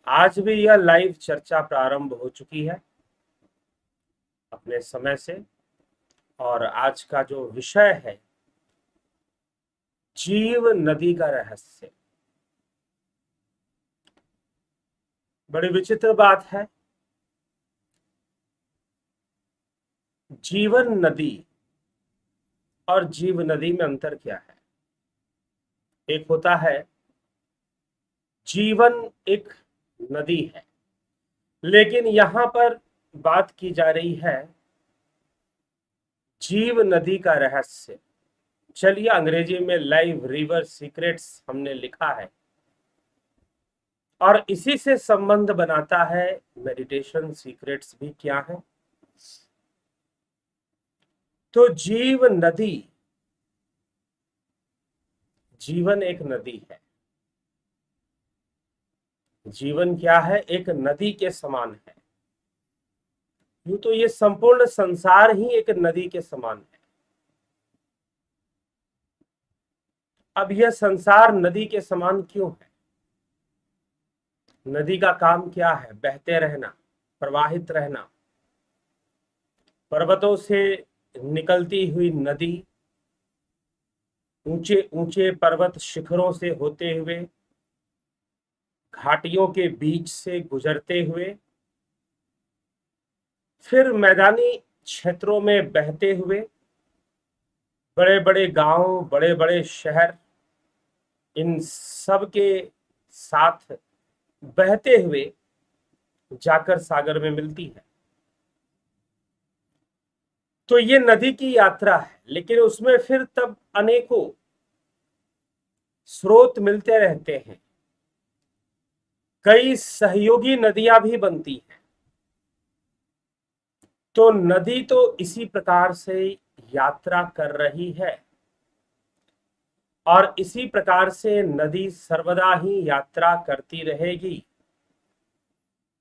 आज भी यह लाइव चर्चा प्रारंभ हो चुकी है अपने समय से। और आज का जो विषय है, जीव नदी का रहस्य। बड़ी विचित्र बात है, जीवन नदी और जीव नदी में अंतर क्या है। एक होता है जीवन, एक नदी है, लेकिन यहां पर बात की जा रही है जीव नदी का रहस्य। चलिए, अंग्रेजी में लाइव रिवर सीक्रेट्स हमने लिखा है और इसी से संबंध बनाता है मेडिटेशन सीक्रेट्स भी क्या है। तो जीव नदी, जीवन एक नदी है। जीवन क्या है? एक नदी के समान है। यूं तो ये संपूर्ण संसार ही एक नदी के समान है। अब यह संसार नदी के समान क्यों है? नदी का काम क्या है? बहते रहना, प्रवाहित रहना। पर्वतों से निकलती हुई नदी ऊंचे ऊंचे पर्वत शिखरों से होते हुए, घाटियों के बीच से गुजरते हुए, फिर मैदानी क्षेत्रों में बहते हुए, बड़े बड़े गांव, बड़े बड़े शहर, इन सब के साथ बहते हुए जाकर सागर में मिलती है। तो ये नदी की यात्रा है, लेकिन उसमें फिर तब अनेकों स्रोत मिलते रहते हैं। कई सहयोगी नदियां भी बनती हैं। तो नदी तो इसी प्रकार से यात्रा कर रही है और इसी प्रकार से नदी सर्वदा ही यात्रा करती रहेगी।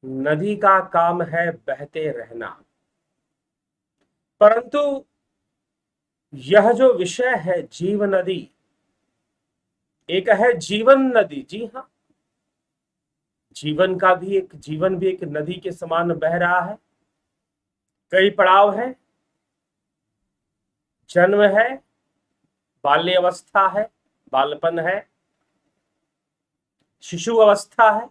नदी का काम है बहते रहना। परंतु यह जो विषय है जीव नदी, एक है जीवन नदी। जी हाँ, जीवन भी एक नदी के समान बह रहा है। कई पड़ाव है। जन्म है, बाल्य अवस्था है, बालपन है, शिशु अवस्था है,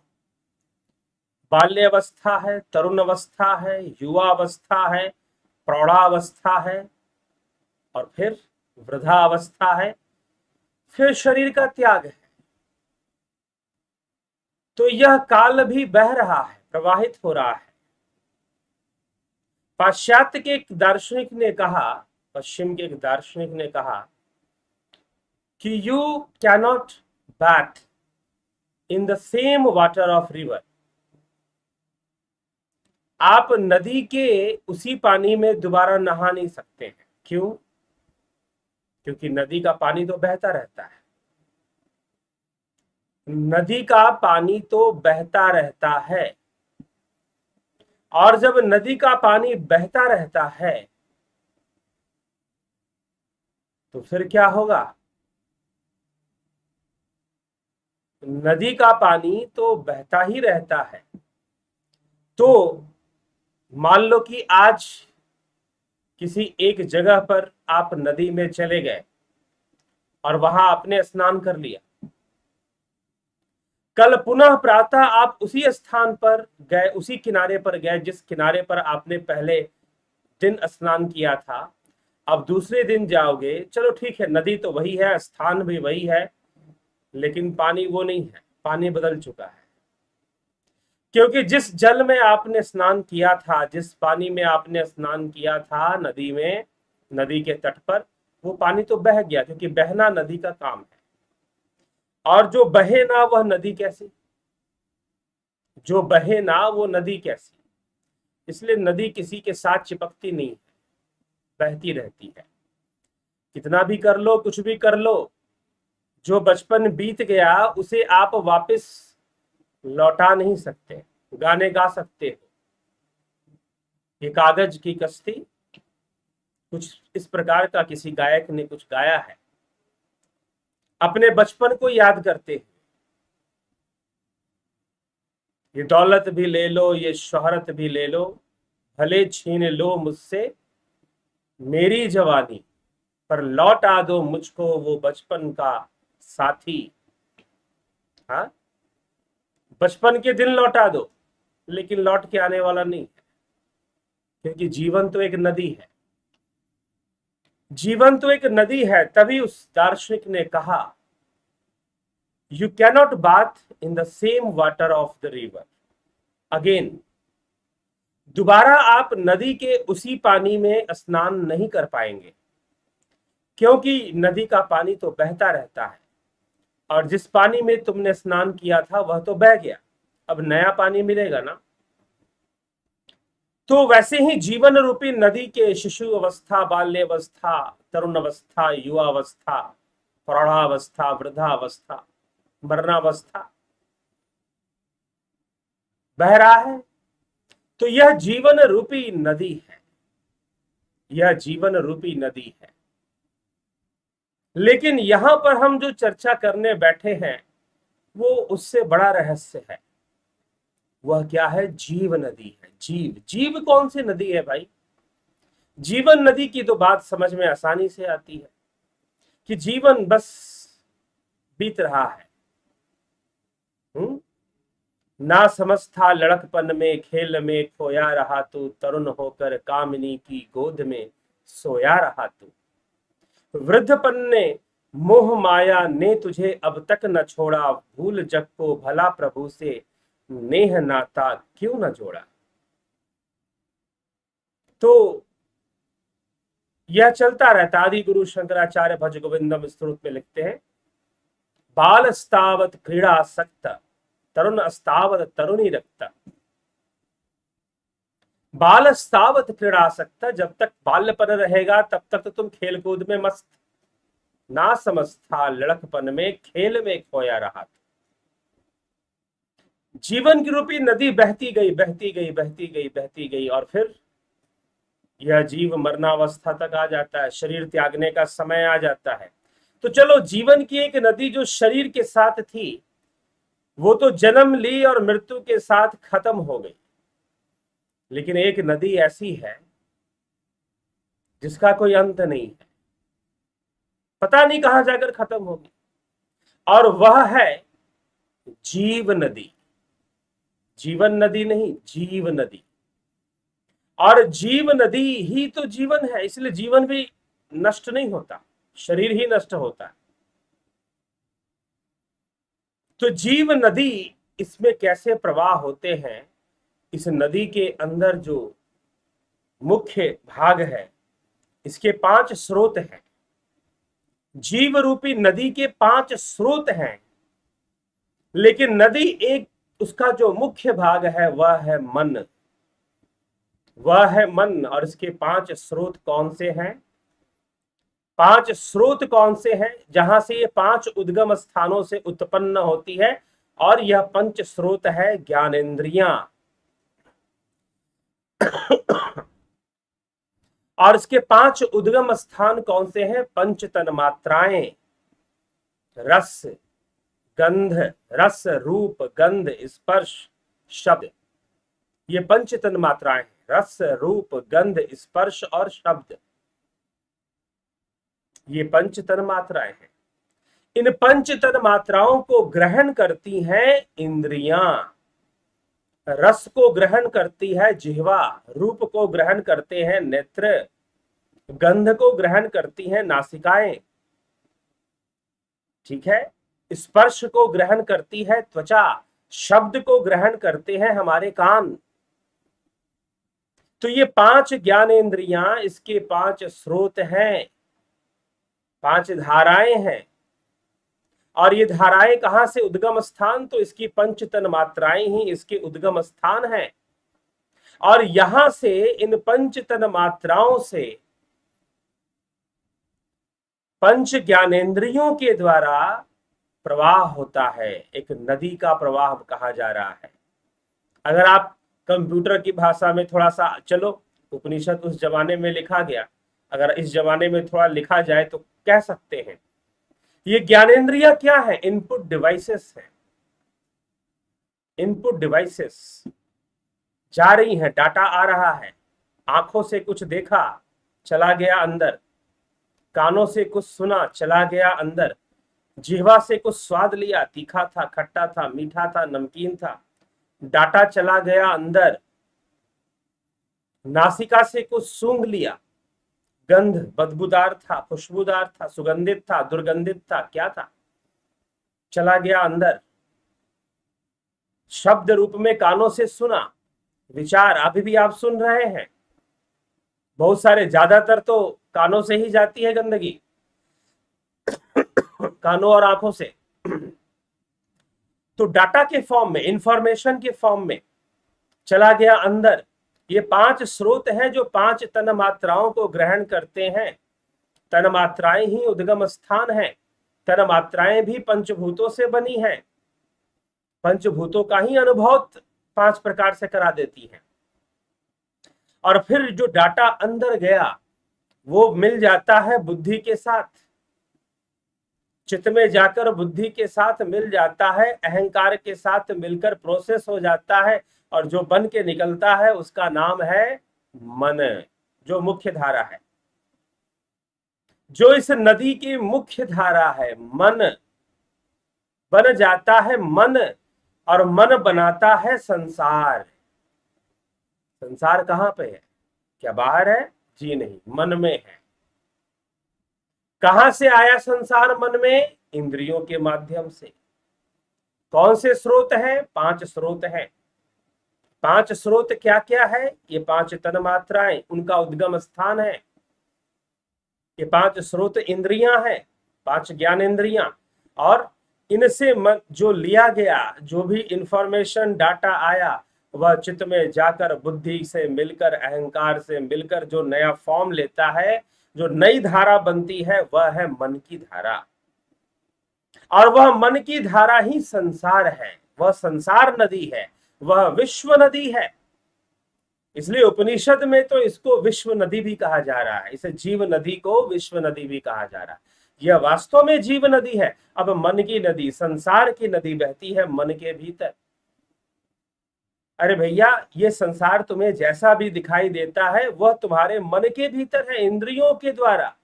बाल्य अवस्था है, तरुण अवस्था है, युवा अवस्था है, प्रौढ़ावस्था है, और फिर वृद्धावस्था है, फिर शरीर का त्याग है। तो यह काल भी बह रहा है, प्रवाहित हो रहा है। पाश्चात्य के एक दार्शनिक ने कहा, पश्चिम के एक दार्शनिक ने कहा कि you cannot bathe in the same water of river. आप नदी के उसी पानी में दोबारा नहा नहीं सकते हैं। क्यों? क्योंकि नदी का पानी तो बहता रहता है। नदी का पानी तो बहता रहता है, और जब नदी का पानी बहता रहता है तो फिर क्या होगा? नदी का पानी तो बहता ही रहता है। तो मान लो कि आज किसी एक जगह पर आप नदी में चले गए और वहां आपने स्नान कर लिया। कल पुनः प्रातः आप उसी स्थान पर गए, उसी किनारे पर गए जिस किनारे पर आपने पहले दिन स्नान किया था। अब दूसरे दिन जाओगे, चलो ठीक है, नदी तो वही है, स्थान भी वही है, लेकिन पानी वो नहीं है, पानी बदल चुका है। क्योंकि जिस जल में आपने स्नान किया था, जिस पानी में आपने स्नान किया था नदी में, नदी के तट पर, वो पानी तो बह गया, क्योंकि बहना नदी का काम है। और जो बहे ना वह नदी कैसी? जो बहे ना वो नदी कैसी? इसलिए नदी किसी के साथ चिपकती नहीं है, बहती रहती है। कितना भी कर लो, कुछ भी कर लो, जो बचपन बीत गया उसे आप वापस लौटा नहीं सकते। गाने गा सकते हो, ये कागज की कश्ती, कुछ इस प्रकार का किसी गायक ने कुछ गाया है। अपने बचपन को याद करते हैं, ये दौलत भी ले लो, ये शोहरत भी ले लो, भले छीन लो मुझसे मेरी जवानी, पर लौटा दो मुझको वो बचपन का साथी। हाँ, बचपन के दिन लौटा दो, लेकिन लौट के आने वाला नहीं है, क्योंकि जीवन तो एक नदी है। जीवन तो एक नदी है। तभी उस दार्शनिक ने कहा, you cannot bath in the same water of the river again. दोबारा आप नदी के उसी पानी में स्नान नहीं कर पाएंगे, क्योंकि नदी का पानी तो बहता रहता है, और जिस पानी में तुमने स्नान किया था वह तो बह गया, अब नया पानी मिलेगा ना। तो वैसे ही जीवन रूपी नदी के शिशु अवस्था, बाल्यावस्था, तरुण अवस्था, युवावस्था, प्रौढ़ावस्था, वृद्धावस्था, मरणावस्था बह रहा है। तो यह जीवन रूपी नदी है, यह जीवन रूपी नदी है। लेकिन यहां पर हम जो चर्चा करने बैठे हैं वो उससे बड़ा रहस्य है। वह क्या है? जीव नदी है। जीव, जीव कौन सी नदी है भाई? जीवन नदी की तो बात समझ में आसानी से आती है कि जीवन बस बीत रहा है। ना समझ था लड़कपन में, खेल में खोया रहा तू, तरुण होकर कामिनी की गोद में सोया रहा तू। वृद्धपन ने, मोह माया ने तुझे अब तक न छोड़ा, भूल जग को भला प्रभु से नेह नाता क्यों न जोड़ा। तो यह चलता रहता। आदि गुरु शंकराचार्य भज गोविंदम स्तोत्र में लिखते हैं, बाल अस्तावत क्रीड़ा सक्त, तरुण अस्तावत तरुणी रक्त। बाल अस्तावत क्रीड़ा सक्त, जब तक बाल्यपन रहेगा तब तक तो तुम खेल कूद में मस्त। ना समझ था लड़कपन में, खेल में खोया रहा था। जीवन की रूपी नदी बहती गई, बहती गई, बहती गई, बहती गई, और फिर यह जीव मरणावस्था तक आ जाता है, शरीर त्यागने का समय आ जाता है। तो चलो, जीवन की एक नदी जो शरीर के साथ थी वो तो जन्म ली और मृत्यु के साथ खत्म हो गई, लेकिन एक नदी ऐसी है जिसका कोई अंत नहीं है, पता नहीं कहां जाकर खत्म होगी, और वह है जीव नदी। जीवन नदी नहीं, जीव नदी। और जीव नदी ही तो जीवन है, इसलिए जीवन भी नष्ट नहीं होता, शरीर ही नष्ट होता है। तो जीव नदी, इसमें कैसे प्रवाह होते हैं? इस नदी के अंदर जो मुख्य भाग है, इसके 5 स्रोत हैं। जीव रूपी नदी के 5 स्रोत हैं, लेकिन नदी एक, उसका जो मुख्य भाग है वह है मन। वह है मन। और इसके 5 स्रोत कौन से हैं? 5 स्रोत कौन से हैं जहां से ये 5 उद्गम स्थानों से उत्पन्न होती है? और यह पंच स्रोत है ज्ञानेंद्रियां। और इसके 5 उद्गम स्थान कौन से हैं? पंच तन मात्राएं, रस, गंध, रस, रूप, गंध, स्पर्श, शब्द। ये पंच तन मात्राएं हैं, रस, रूप, गंध, स्पर्श और शब्द। ये पंच तन मात्राएं हैं। इन पंच तन मात्राओं को ग्रहण करती हैं इंद्रियां। रस को ग्रहण करती है जिह्वा, रूप को ग्रहण करते हैं नेत्र, गंध को ग्रहण करती हैं नासिकाएं, ठीक है, स्पर्श को ग्रहण करती है त्वचा, शब्द को ग्रहण करते हैं हमारे कान। तो ये 5 ज्ञानेंद्रियां, इसके 5 स्रोत हैं, 5 धाराएं हैं। और ये धाराएं कहां से उद्गम स्थान? तो इसकी पंचतन मात्राएं ही इसके उद्गम स्थान हैं। और यहां से, इन पंचतन मात्राओं से, पंच ज्ञानेंद्रियों के द्वारा प्रवाह होता है। एक नदी का प्रवाह कहा जा रहा है। अगर आप कंप्यूटर की भाषा में थोड़ा सा, चलो उपनिषद उस जमाने में लिखा गया, अगर इस जमाने में थोड़ा लिखा जाए तो कह सकते हैं ये ज्ञानेंद्रियां क्या है? इनपुट डिवाइसेस है। इनपुट डिवाइसेस जा रही हैं, डाटा आ रहा है, आंखों से कुछ देखा चला गया अंदर, कानों से कुछ सुना चला गया अंदर, जिह्वा से कुछ स्वाद लिया, तीखा था, खट्टा था, मीठा था, नमकीन था, डाटा चला गया अंदर, नासिका से कुछ सूंघ लिया, गंध बदबूदार था, खुशबूदार था, सुगंधित था, दुर्गंधित था, क्या था, चला गया अंदर। शब्द रूप में कानों से सुना, विचार अभी भी आप सुन रहे हैं, बहुत सारे, ज्यादातर तो कानों से ही जाती है गंदगी, कानों और आंखों से। तो डाटा के फॉर्म में, इंफॉर्मेशन के फॉर्म में चला गया अंदर। ये 5 स्रोत हैं जो 5 तन मात्राओं को ग्रहण करते हैं। तन मात्राएं ही उद्गम स्थान है। तन मात्राएं भी पंचभूतों से बनी हैं। पंचभूतों का ही अनुभव 5 प्रकार से करा देती है। और फिर जो डाटा अंदर गया वो मिल जाता है बुद्धि के साथ, चित्त में जाकर बुद्धि के साथ मिल जाता है, अहंकार के साथ मिलकर प्रोसेस हो जाता है, और जो बन के निकलता है उसका नाम है मन, जो मुख्य धारा है, जो इस नदी की मुख्य धारा है। मन बन जाता है मन, और मन बनाता है संसार। संसार कहां पे है? क्या बाहर है? जी नहीं, मन में है। कहां से आया संसार मन में? इंद्रियों के माध्यम से। कौन से स्रोत हैं? 5 स्रोत हैं। 5 स्रोत क्या क्या है? ये 5 तन मात्राएं, उनका उद्गम स्थान है। ये 5 स्रोत इंद्रियां हैं, 5 ज्ञान इंद्रियां, और इनसे जो लिया गया, जो भी इंफॉर्मेशन डाटा आया, वह चित्त में जाकर बुद्धि से मिलकर, अहंकार से मिलकर जो नया फॉर्म लेता है, जो नई धारा बनती है, वह है मन की धारा। और वह मन की धारा ही संसार है, वह संसार नदी है, वह विश्व नदी है। इसलिए उपनिषद में तो इसको विश्व नदी भी कहा जा रहा है, इसे जीव नदी को विश्व नदी भी कहा जा रहा है। यह वास्तव में जीव नदी है। अब मन की नदी, संसार की नदी बहती है मन के भीतर। अरे भैया, ये संसार तुम्हें जैसा भी दिखाई देता है वह तुम्हारे मन के भीतर है, इंद्रियों के द्वारा।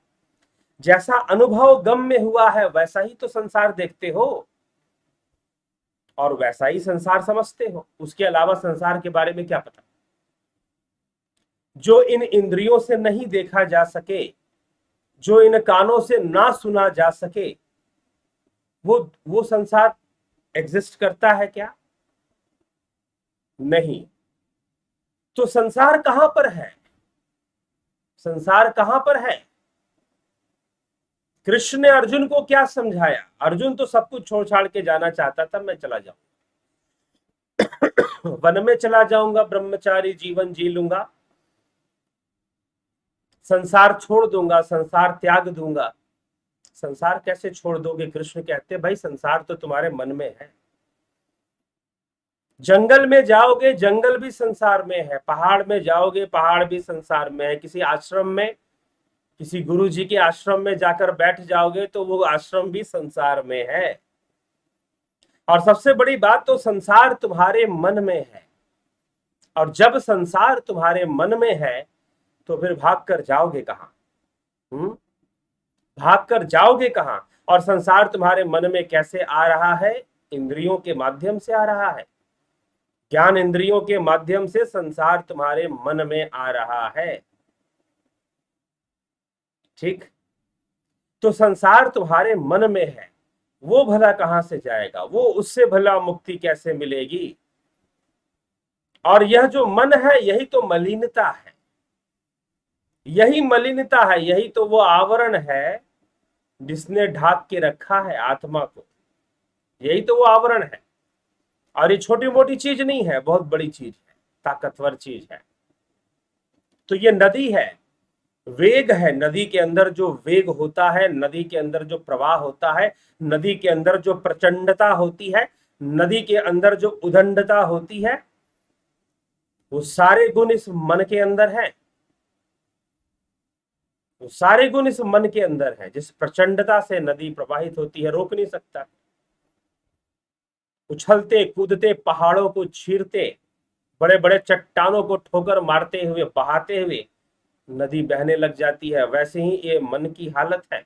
जैसा अनुभव गम में हुआ है वैसा ही तो संसार देखते हो और वैसा ही संसार समझते हो। उसके अलावा संसार के बारे में क्या पता? जो इन इंद्रियों से नहीं देखा जा सके, जो इन कानों से ना सुना जा सके, वो संसार एग्जिस्ट करता है क्या? नहीं। तो संसार कहां पर है? संसार कहां पर है? कृष्ण ने अर्जुन को क्या समझाया? अर्जुन तो सब कुछ छोड़ छाड़ के जाना चाहता था, मैं चला जाऊंगा, वन में चला जाऊंगा, ब्रह्मचारी जीवन जी लूंगा, संसार छोड़ दूंगा, संसार त्याग दूंगा। संसार कैसे छोड़ दोगे? कृष्ण कहते भाई संसार तो तुम्हारे मन में है। जंगल में जाओगे, जंगल भी संसार में है। पहाड़ में जाओगे, पहाड़ भी संसार में है। किसी आश्रम में, किसी गुरु जी के आश्रम में जाकर बैठ जाओगे तो वो आश्रम भी संसार में है। और सबसे बड़ी बात तो संसार तुम्हारे मन में है। और जब संसार तुम्हारे मन में है तो फिर भाग कर जाओगे कहां? भाग कर जाओगे कहां? और संसार तुम्हारे मन में कैसे आ रहा है? इंद्रियों के माध्यम से आ रहा है। ज्ञान इंद्रियों के माध्यम से संसार तुम्हारे मन में आ रहा है। ठीक? तो संसार तुम्हारे मन में है, वो भला कहां से जाएगा? वो उससे भला मुक्ति कैसे मिलेगी? और यह जो मन है यही तो मलिनता है, यही मलिनता है, यही तो वो आवरण है जिसने ढाक के रखा है आत्मा को। यही तो वो आवरण है। और ये छोटी मोटी चीज नहीं है, बहुत बड़ी चीज है, ताकतवर चीज है। तो ये नदी है, वेग है। नदी के अंदर जो वेग होता है, नदी के अंदर जो प्रवाह होता है, नदी के अंदर जो प्रचंडता होती है, नदी के अंदर जो उदंडता होती है, वो सारे गुण इस मन के अंदर है। वो सारे गुण इस मन के अंदर है। जिस प्रचंडता से नदी प्रवाहित होती है, रोक नहीं सकता। उछलते कूदते पहाड़ों को चीरते, बड़े बड़े चट्टानों को ठोकर मारते हुए, बहाते हुए नदी बहने लग जाती है। वैसे ही ये मन की हालत है।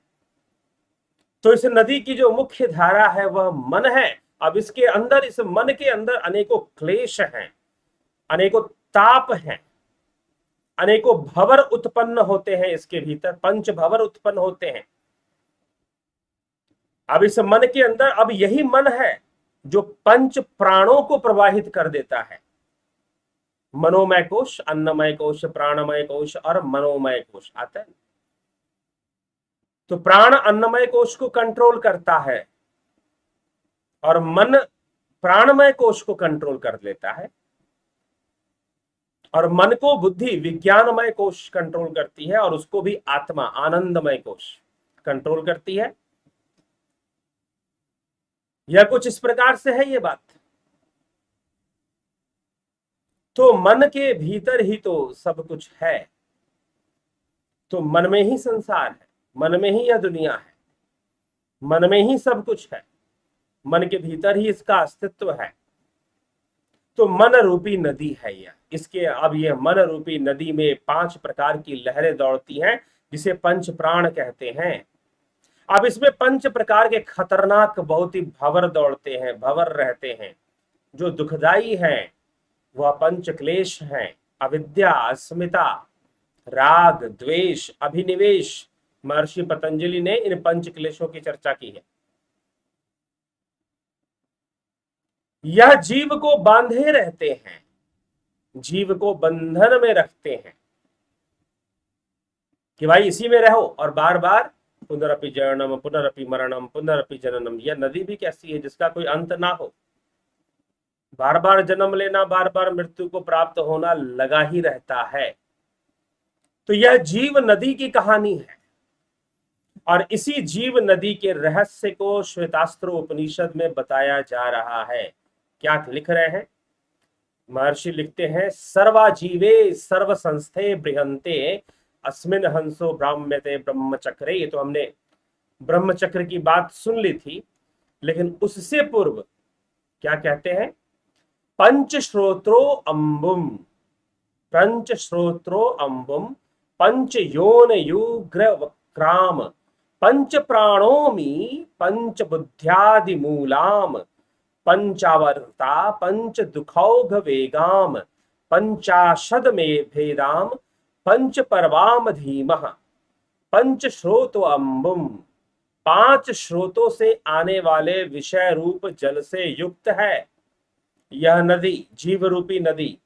तो इस नदी की जो मुख्य धारा है वह मन है। अब इसके अंदर, इस मन के अंदर अनेकों क्लेश हैं, अनेकों ताप हैं, अनेकों भंवर उत्पन्न होते हैं। इसके भीतर पंच भंवर उत्पन्न होते हैं। अब इस मन के अंदर, अब यही मन है जो पंच प्राणों को प्रवाहित कर देता है। मनोमय कोश, अन्नमय कोश, प्राणमय कोश और मनोमय कोश आता है। तो प्राण अन्नमय कोश को कंट्रोल करता है और मन प्राणमय कोश को कंट्रोल कर लेता है, और मन को बुद्धि विज्ञानमय कोश कंट्रोल करती है, और उसको भी आत्मा आनंदमय कोश कंट्रोल करती है। यह कुछ इस प्रकार से है ये बात। तो मन के भीतर ही तो सब कुछ है। तो मन में ही संसार है, मन में ही यह दुनिया है, मन में ही सब कुछ है, मन के भीतर ही इसका अस्तित्व है। तो मन रूपी नदी है यह। इसके अब यह मन रूपी नदी में 5 प्रकार की लहरें दौड़ती हैं, जिसे पंच प्राण कहते हैं। अब इसमें 5 प्रकार के खतरनाक बहुत ही भंवर दौड़ते हैं, भंवर रहते हैं। जो दुखदाई हैं वह पंच क्लेश हैं। अविद्या, अस्मिता, राग, द्वेष, अभिनिवेश। महर्षि पतंजलि ने इन पंच क्लेशों की चर्चा की है। यह जीव को बांधे रहते हैं, जीव को बंधन में रखते हैं कि भाई इसी में रहो, और बार बार पुनरपि जननम पुनरपि मरणम पुनरपि जननम। यह नदी भी कैसी है जिसका कोई अंत ना हो। बार बार जन्म लेना, बार बार मृत्यु को प्राप्त होना लगा ही रहता है। तो यह जीव नदी की कहानी है, और इसी जीव नदी के रहस्य को श्वेतास्त्र उपनिषद में बताया जा रहा है। क्या लिख रहे हैं महर्षि? लिखते हैं, सर्वाजीवे सर्व संस्थे बृहंते अस्मिन हंसो ब्राह्म्यते ब्रह्मचक्रे। ये तो हमने ब्रह्मचक्र की बात सुन ली थी, लेकिन उससे पूर्व क्या कहते हैं? पंच श्रोत्रो अम्बुम, पंच श्रोत्रो अम्बुम, पंच योन युग्र वक्राम, पंच प्राणोमि पंच बुद्ध्यादि मूलाम, पंचावर्ता पंच दुखौघ वेगाम, पंचाशद में भेदाम, पंच परवाम धीमः, पंच श्रोतो अम्बुम। 5 स्रोतों से आने वाले विषय रूप जल से युक्त है यह नदी, जीव रूपी नदी।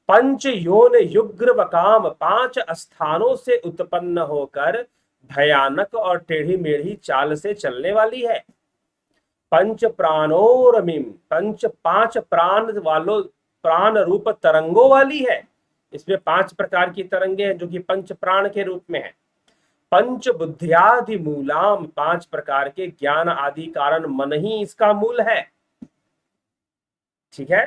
पंच योन युग्र वकाम, 5 स्थानों से उत्पन्न होकर भयानक और टेढ़ी मेढ़ी चाल से चलने वाली है। पंच प्राणोरमिम, 5 प्राण वालों, प्राण रूप तरंगों वाली है। इसमें 5 प्रकार की तरंगे हैं जो कि पंच प्राण के रूप में है। पंच बुद्धियादि मूलाम, 5 प्रकार के ज्ञान आदि कारण मन ही इसका मूल है। ठीक है।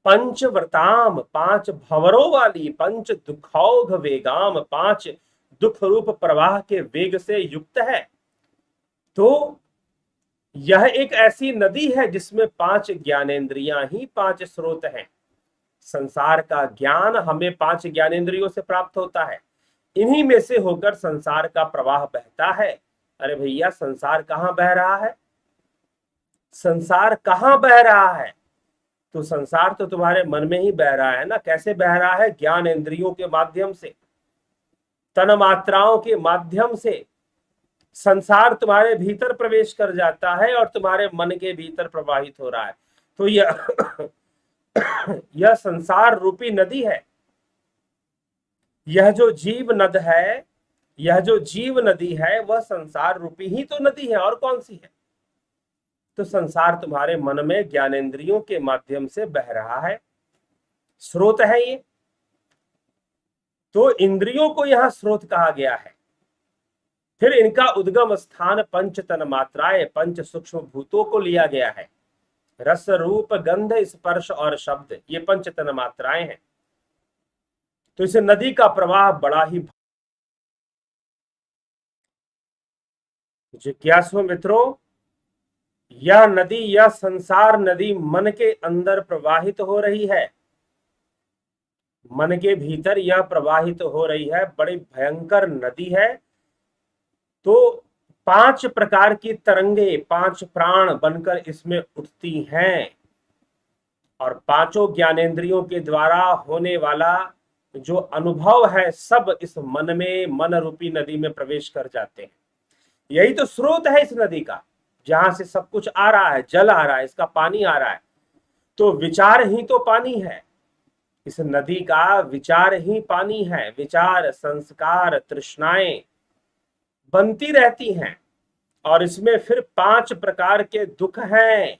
पंचव्रताम, 5 भंवरों वाली, पंच दुखौघ वेगाम, 5 दुख रूप प्रवाह के वेग से युक्त है। तो यह एक ऐसी नदी है जिसमें 5 ज्ञानेंद्रियां ही 5 स्रोत हैं। संसार का ज्ञान हमें 5 ज्ञानेंद्रियों से प्राप्त होता है। इन्हीं में से होकर संसार का प्रवाह बहता है। अरे भैया, संसार कहां बह रहा है? संसार कहां बह रहा है? तो संसार तो तुम्हारे मन में ही बह रहा है ना। कैसे बह रहा है? ज्ञान इंद्रियों के माध्यम से, तन मात्राओं के माध्यम से संसार तुम्हारे भीतर प्रवेश कर जाता है और तुम्हारे मन के भीतर प्रवाहित हो रहा है। तो यह संसार रूपी नदी है। यह जो जीव नद है, यह जो जीव नदी है, वह संसार रूपी ही तो नदी है, और कौन सी है? तो संसार तुम्हारे मन में ज्ञानेंद्रियों के माध्यम से बह रहा है, स्रोत है ये। तो इंद्रियों को यहां स्रोत कहा गया है। फिर इनका उद्गम स्थान पंच तन मात्राएं, पंच सूक्ष्म भूतों को लिया गया है। रस, रूप, गंध, स्पर्श और शब्द, ये पंच तन मात्राएं हैं। तो इस नदी का प्रवाह बड़ा ही। जिज्ञासु मित्रों, यह नदी, यह संसार नदी मन के अंदर प्रवाहित हो रही है, मन के भीतर यह प्रवाहित हो रही है, बड़ी भयंकर नदी है। तो 5 प्रकार की तरंगे, 5 प्राण बनकर इसमें उठती हैं, और पांचों ज्ञानेंद्रियों के द्वारा होने वाला जो अनुभव है सब इस मन में, मन रूपी नदी में प्रवेश कर जाते हैं। यही तो स्रोत है इस नदी का, जहां से सब कुछ आ रहा है, जल आ रहा है, इसका पानी आ रहा है। तो विचार ही तो पानी है, इस नदी का विचार ही पानी है। विचार, संस्कार, तृष्णाएं बनती रहती हैं, और इसमें फिर 5 प्रकार के दुख हैं।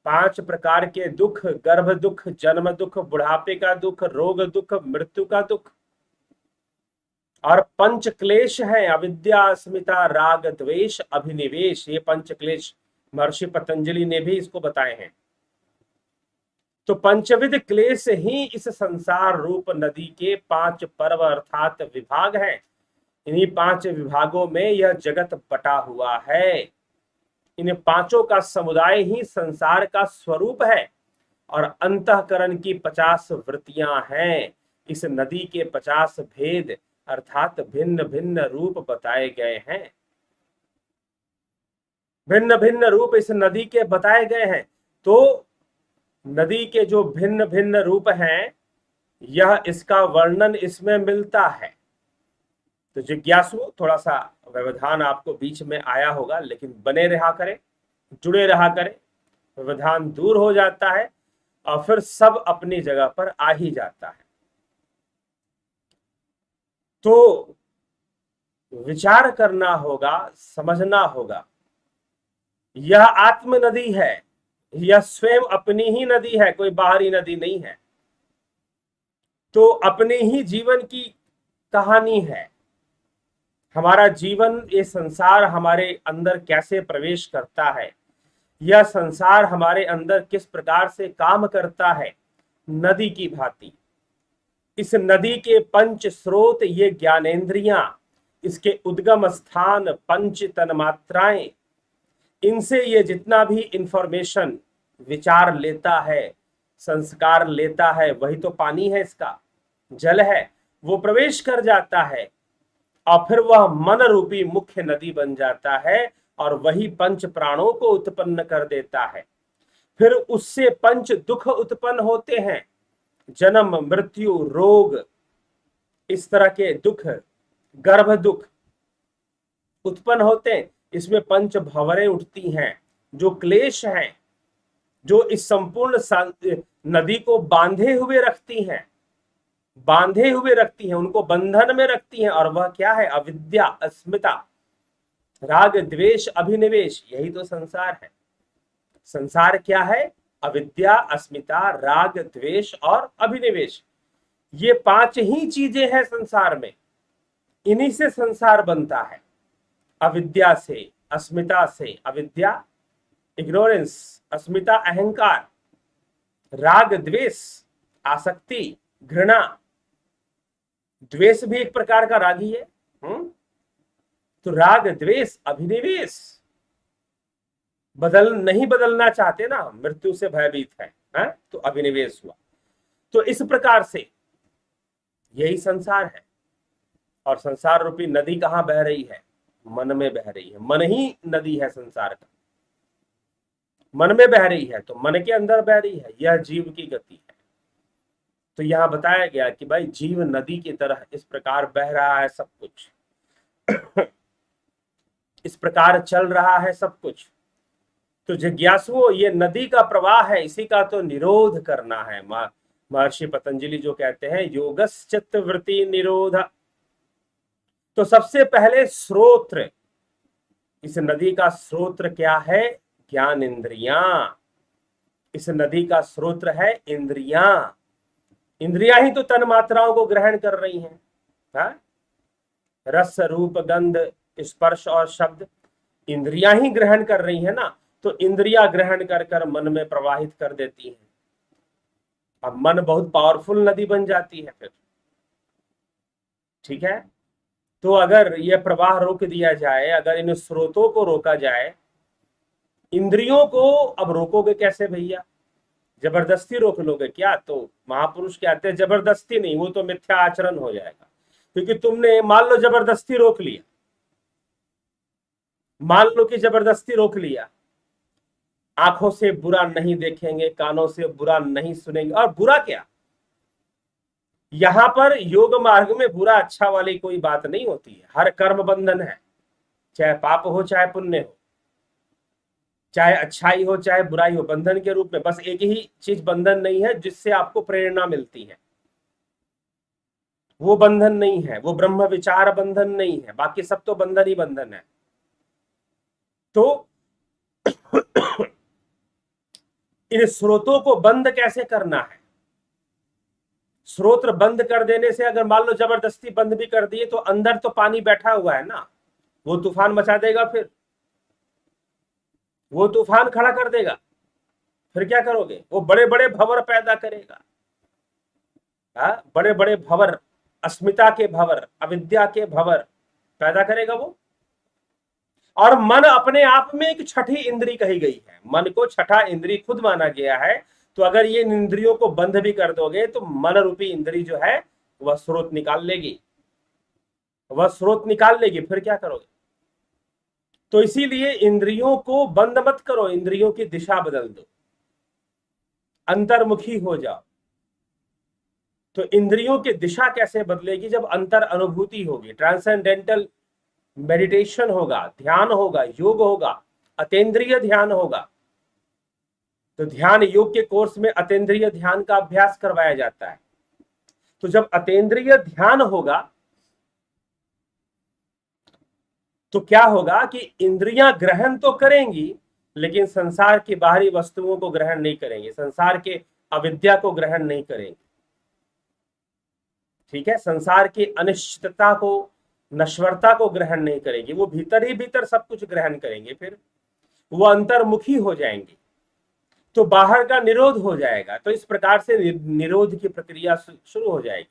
5 प्रकार के दुख, गर्भ दुख, जन्म दुख, बुढ़ापे का दुख, रोग दुख, मृत्यु का दुख, और 5 क्लेश हैं, अविद्या, अस्मिता, राग, द्वेष, अभिनिवेश। ये 5 क्लेश महर्षि पतंजलि ने भी इसको बताए हैं। तो पंचविध क्लेश ही इस संसार रूप नदी के 5 पर्व अर्थात विभाग हैं। इन्हीं 5 विभागों में यह जगत बटा हुआ है। इन 5 का समुदाय ही संसार का स्वरूप है, और अंतःकरण की 50 वृत्तियां हैं। इस नदी के 50 भेद अर्थात भिन्न भिन्न रूप बताए गए हैं। भिन्न भिन्न रूप इस नदी के बताए गए हैं। तो नदी के जो भिन्न भिन्न रूप हैं, यह इसका वर्णन इसमें मिलता है। तो जिज्ञासु, थोड़ा सा व्यवधान आपको बीच में आया होगा, लेकिन बने रहा करें, जुड़े रहा करें, व्यवधान दूर हो जाता है और फिर सब अपनी जगह पर आ ही जाता है। तो विचार करना होगा, समझना होगा, यह आत्म नदी है, यह स्वयं अपनी ही नदी है, कोई बाहरी नदी नहीं है। तो अपने ही जीवन की कहानी है। हमारा जीवन, ये संसार हमारे अंदर कैसे प्रवेश करता है, यह संसार हमारे अंदर किस प्रकार से काम करता है, नदी की भांति। इस नदी के 5 स्रोत, ये ज्ञानेंद्रियां, इसके उद्गम स्थान 5 तन्मात्राएं, इनसे ये जितना भी इंफॉर्मेशन, विचार लेता है, संस्कार लेता है, वही तो पानी है, इसका जल है, वो प्रवेश कर जाता है, और फिर वह मन रूपी मुख्य नदी बन जाता है, और वही 5 प्राणों को उत्पन्न कर देता है। फिर उससे 5 दुख उत्पन्न होते हैं, जन्म, मृत्यु, रोग, इस तरह के दुख, गर्भ दुख उत्पन्न होते हैं। इसमें 5 भंवरें उठती हैं, जो क्लेश हैं, जो इस संपूर्ण नदी को बांधे हुए रखती हैं, बांधे हुए रखती हैं, उनको बंधन में रखती हैं। और वह क्या है? अविद्या, अस्मिता, राग, द्वेष, अभिनिवेश। यही तो संसार है। संसार क्या है? अविद्या, अस्मिता, राग, द्वेष और अभिनिवेश। ये 5 ही चीजें हैं संसार में। इन्हीं से संसार बनता है। अविद्या से, अस्मिता से, अविद्या इग्नोरेंस, अस्मिता अहंकार, राग द्वेष आसक्ति घृणा, द्वेष भी एक प्रकार का राग ही है। तो राग द्वेष अभिनिवेश, नहीं बदलना चाहते ना, मृत्यु से भयभीत है, तो अभिनिवेश हुआ। तो इस प्रकार से यही संसार है। और संसार रूपी नदी कहां बह रही है? मन में बह रही है। मन ही नदी है संसार का, मन में बह रही है, तो मन के अंदर बह रही है। यह जीव की गति है। तो यहां बताया गया कि भाई जीव नदी की तरह इस प्रकार बह रहा है सब कुछ इस प्रकार चल रहा है सब कुछ। तो जिज्ञासुओं, ये नदी का प्रवाह है, इसी का तो निरोध करना है। महर्षि पतंजलि जो कहते हैं योगश्चित्त वृत्ति निरोध। तो सबसे पहले स्रोत्र, इस नदी का स्रोत्र क्या है? ज्ञान इंद्रियां। इस नदी का स्रोत्र है इंद्रियां। इंद्रियां ही तो तन मात्राओं को ग्रहण कर रही हैं, रस, रूप, गंध, स्पर्श और शब्द, इंद्रियां ही ग्रहण कर रही है ना। तो इंद्रियां ग्रहण कर कर मन में प्रवाहित कर देती हैं। अब मन बहुत पावरफुल नदी बन जाती है फिर, ठीक है। तो अगर यह प्रवाह रोक दिया जाए, अगर इन स्रोतों को रोका जाए, इंद्रियों को अब रोकोगे कैसे भैया? जबरदस्ती रोक लोगे क्या? तो महापुरुष कहते हैं जबरदस्ती नहीं, वो तो मिथ्या आचरण हो जाएगा। क्योंकि तुमने मान लो जबरदस्ती रोक लिया, मान लो कि जबरदस्ती रोक लिया, आंखों से बुरा नहीं देखेंगे, कानों से बुरा नहीं सुनेंगे, और बुरा क्या, यहां पर योग मार्ग में बुरा अच्छा वाली कोई बात नहीं होती है। हर कर्म बंधन है, चाहे पाप हो चाहे पुण्य हो, चाहे अच्छाई हो चाहे बुराई हो, बंधन के रूप में बस एक ही चीज बंधन नहीं है जिससे आपको प्रेरणा मिलती है, वो बंधन नहीं है, वो ब्रह्म विचार बंधन नहीं है, बाकी सब तो बंधन ही बंधन है। तो इन स्रोतों को बंद कैसे करना है? स्रोत बंद कर देने से, अगर मान लो जबरदस्ती बंद भी कर दिए तो अंदर तो पानी बैठा हुआ है ना, वो तूफान मचा देगा, फिर वो तूफान खड़ा कर देगा, फिर क्या करोगे? वो बड़े बड़े भंवर पैदा करेगा, बड़े बड़े भंवर, अस्मिता के भंवर, अविद्या के भंवर पैदा करेगा वो। और मन अपने आप में एक छठी इंद्री कही गई है, मन को छठा इंद्री खुद माना गया है। तो अगर ये इंद्रियों को बंद भी कर दोगे तो मन रूपी इंद्री जो है वह स्रोत निकाल लेगी, वह स्रोत निकाल लेगी, फिर क्या करोगे? तो इसीलिए इंद्रियों को बंद मत करो, इंद्रियों की दिशा बदल दो, अंतर्मुखी हो जाओ। तो इंद्रियों की दिशा कैसे बदलेगी? जब अंतर अनुभूति होगी, ट्रांसेंडेंटल मेडिटेशन होगा, ध्यान होगा, योग होगा, अतेंद्रिय ध्यान होगा। तो ध्यान योग के कोर्स में अतेंद्रिय ध्यान का अभ्यास करवाया जाता है। तो जब अतेंद्रिय ध्यान होगा तो क्या होगा कि इंद्रियां ग्रहण तो करेंगी लेकिन संसार की बाहरी वस्तुओं को ग्रहण नहीं करेंगे, संसार के अविद्या को ग्रहण नहीं करेंगे। ठीक है, संसार की अनिश्चितता को, नश्वरता को ग्रहण नहीं करेंगे, वो भीतर ही भीतर सब कुछ ग्रहण करेंगे, फिर वो अंतर्मुखी हो जाएंगे, तो बाहर का निरोध हो जाएगा। तो इस प्रकार से निरोध की प्रक्रिया शुरू हो जाएगी।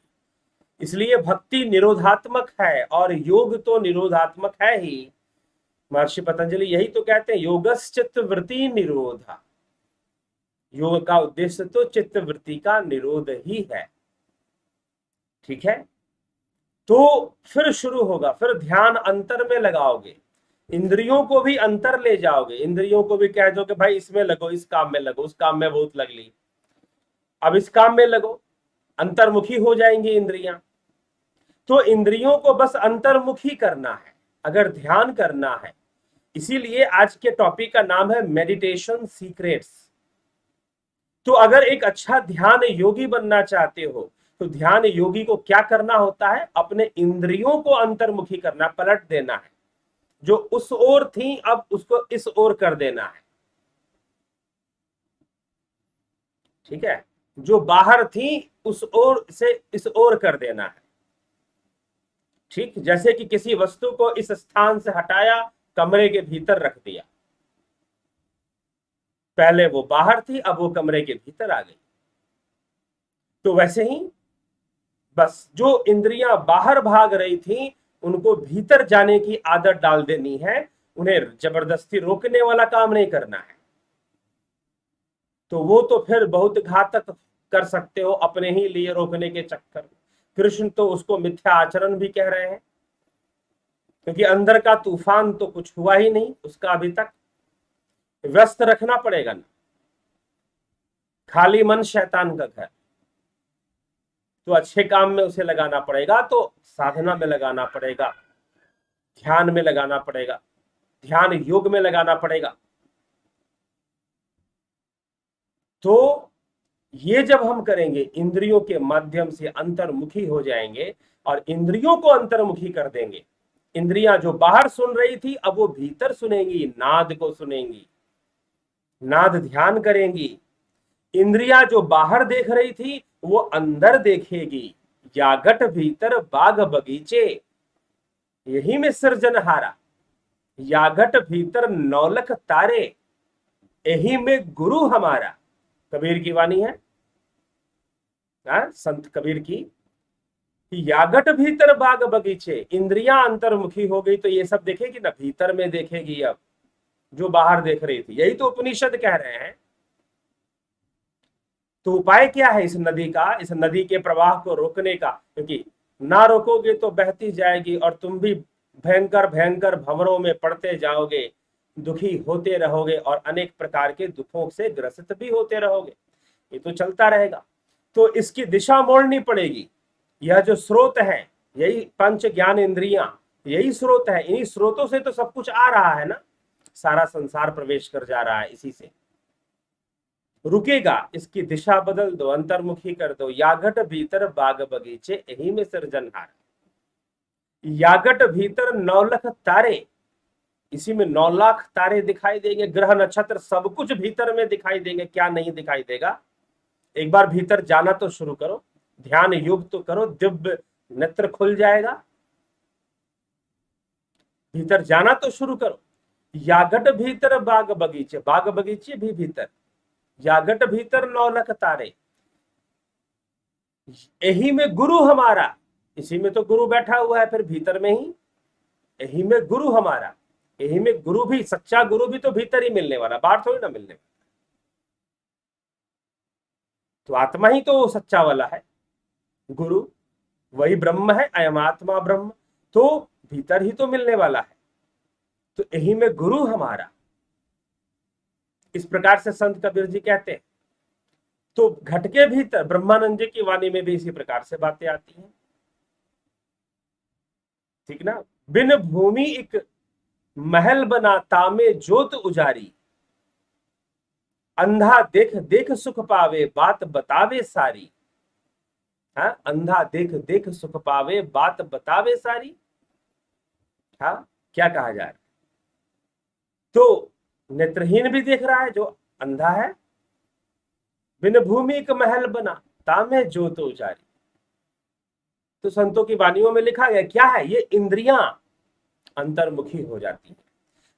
इसलिए भक्ति निरोधात्मक है और योग तो निरोधात्मक है ही। महर्षि पतंजलि यही तो कहते हैं, योगश्चित्त वृत्ति निरोधा, योग का उद्देश्य तो चित्त वृत्ति का निरोध ही है। ठीक है, तो फिर शुरू होगा, फिर ध्यान अंतर में लगाओगे, इंद्रियों को भी अंतर ले जाओगे, इंद्रियों को भी कह दो कि भाई इसमें लगो, इस काम में लगो, उस काम में बहुत लग ली, अब इस काम में लगो, अंतर्मुखी हो जाएंगी इंद्रियां। तो इंद्रियों को बस अंतर्मुखी करना है अगर ध्यान करना है। इसीलिए आज के टॉपिक का नाम है मेडिटेशन सीक्रेट्स। तो अगर एक अच्छा ध्यान योगी बनना चाहते हो तो ध्यान योगी को क्या करना होता है? अपने इंद्रियों को अंतर्मुखी करना, पलट देना है। जो उस ओर थी अब उसको इस ओर कर देना है। ठीक है, जो बाहर थी उस ओर से इस ओर कर देना है। ठीक, जैसे कि किसी वस्तु को इस स्थान से हटाया, कमरे के भीतर रख दिया, पहले वो बाहर थी अब वो कमरे के भीतर आ गई। तो वैसे ही बस जो इंद्रियां बाहर भाग रही थी उनको भीतर जाने की आदत डाल देनी है, उन्हें जबरदस्ती रोकने वाला काम नहीं करना है। तो वो तो फिर बहुत घातक कर सकते हो अपने ही लिए रोकने के चक्कर। कृष्ण तो उसको मिथ्या आचरण भी कह रहे हैं, क्योंकि अंदर का तूफान तो कुछ हुआ ही नहीं उसका अभी तक। व्यस्त रखना पड़ेगा ना, खाली मन शैतान का घर। तो अच्छे काम में उसे लगाना पड़ेगा, तो साधना में लगाना पड़ेगा, ध्यान में लगाना पड़ेगा, ध्यान योग में लगाना पड़ेगा। तो ये जब हम करेंगे, इंद्रियों के माध्यम से अंतर्मुखी हो जाएंगे और इंद्रियों को अंतर्मुखी कर देंगे। इंद्रियां जो बाहर सुन रही थी अब वो भीतर सुनेंगी, नाद को सुनेंगी, नाद ध्यान करेंगी। इंद्रियां जो बाहर देख रही थी वो अंदर देखेगी। जागट भीतर बाग बगीचे, यही में सृजनहारा। यागट भीतर नौलख तारे, यही में गुरु हमारा। कबीर की वाणी है, संत कबीर की। यागट भीतर बाग बगीचे, इंद्रियां अंतर्मुखी हो गई तो ये सब देखेगी ना, भीतर में देखेगी। अब जो बाहर देख रही थी। यही तो उपनिषद कह रहे हैं। तो उपाय क्या है इस नदी का, इस नदी के प्रवाह को रोकने का? क्योंकि ना रोकोगे तो बहती जाएगी और तुम भी भयंकर भयंकर भंवरों में पड़ते जाओगे, दुखी होते रहोगे और अनेक प्रकार के दुखों से ग्रसित भी होते रहोगे। ये तो चलता रहेगा। तो इसकी दिशा मोड़नी पड़ेगी। यह जो स्रोत है, यही पंच ज्ञान इंद्रियां, यही स्रोत है। इन्हीं स्रोतों से तो सब कुछ आ रहा है ना, सारा संसार प्रवेश कर जा रहा है इसी से। रुकेगा, इसकी दिशा बदल दो, अंतर्मुखी कर दो। यागट भीतर बाग बगीचे, यही में सृजनहार। यागट भीतर 9 लाख तारे, इसी में 9 लाख तारे दिखाई देंगे, ग्रह नक्षत्र सब कुछ भीतर में दिखाई देंगे। क्या नहीं दिखाई देगा? एक बार भीतर जाना तो शुरू करो, ध्यान योग तो करो, दिव्य नेत्र खुल जाएगा। भीतर जाना तो शुरू करो। यागट भीतर बाग बगीचे, बाग बगीचे भी भीतर, यागट भीतर 9 लाख तारे, यही में गुरु हमारा। इसी में तो गुरु बैठा हुआ है, फिर भीतर में ही, यही में गुरु हमारा। यही में गुरु भी, सच्चा गुरु भी तो भीतर ही मिलने वाला, बाहर थोड़ी ना मिलने वाला। तो आत्मा ही तो सच्चा वाला है गुरु, वही ब्रह्म है, अयम आत्मा ब्रह्म, तो भीतर ही तो मिलने वाला है। तो यही में गुरु हमारा, इस प्रकार से संत कबीर जी कहते हैं। तो घट के भीतर ब्रह्मानंद जी की वाणी में भी इसी प्रकार से बातें आती हैं, ठीक ना। बिन भूमि एक महल बना, तामे ज्योत उजारी, अंधा देख देख सुख पावे, बात बतावे सारी। हाँ, अंधा देख देख सुख पावे, बात बतावे सारी। हाँ, क्या कहा जा रहा है? तो नेत्रहीन भी देख रहा है जो अंधा है। बिन भूमि एक महल बना, तामे ज्योत उजारी। तो संतों की वाणियों में लिखा गया क्या है? ये इंद्रियां अंतर्मुखी हो जाती हैं।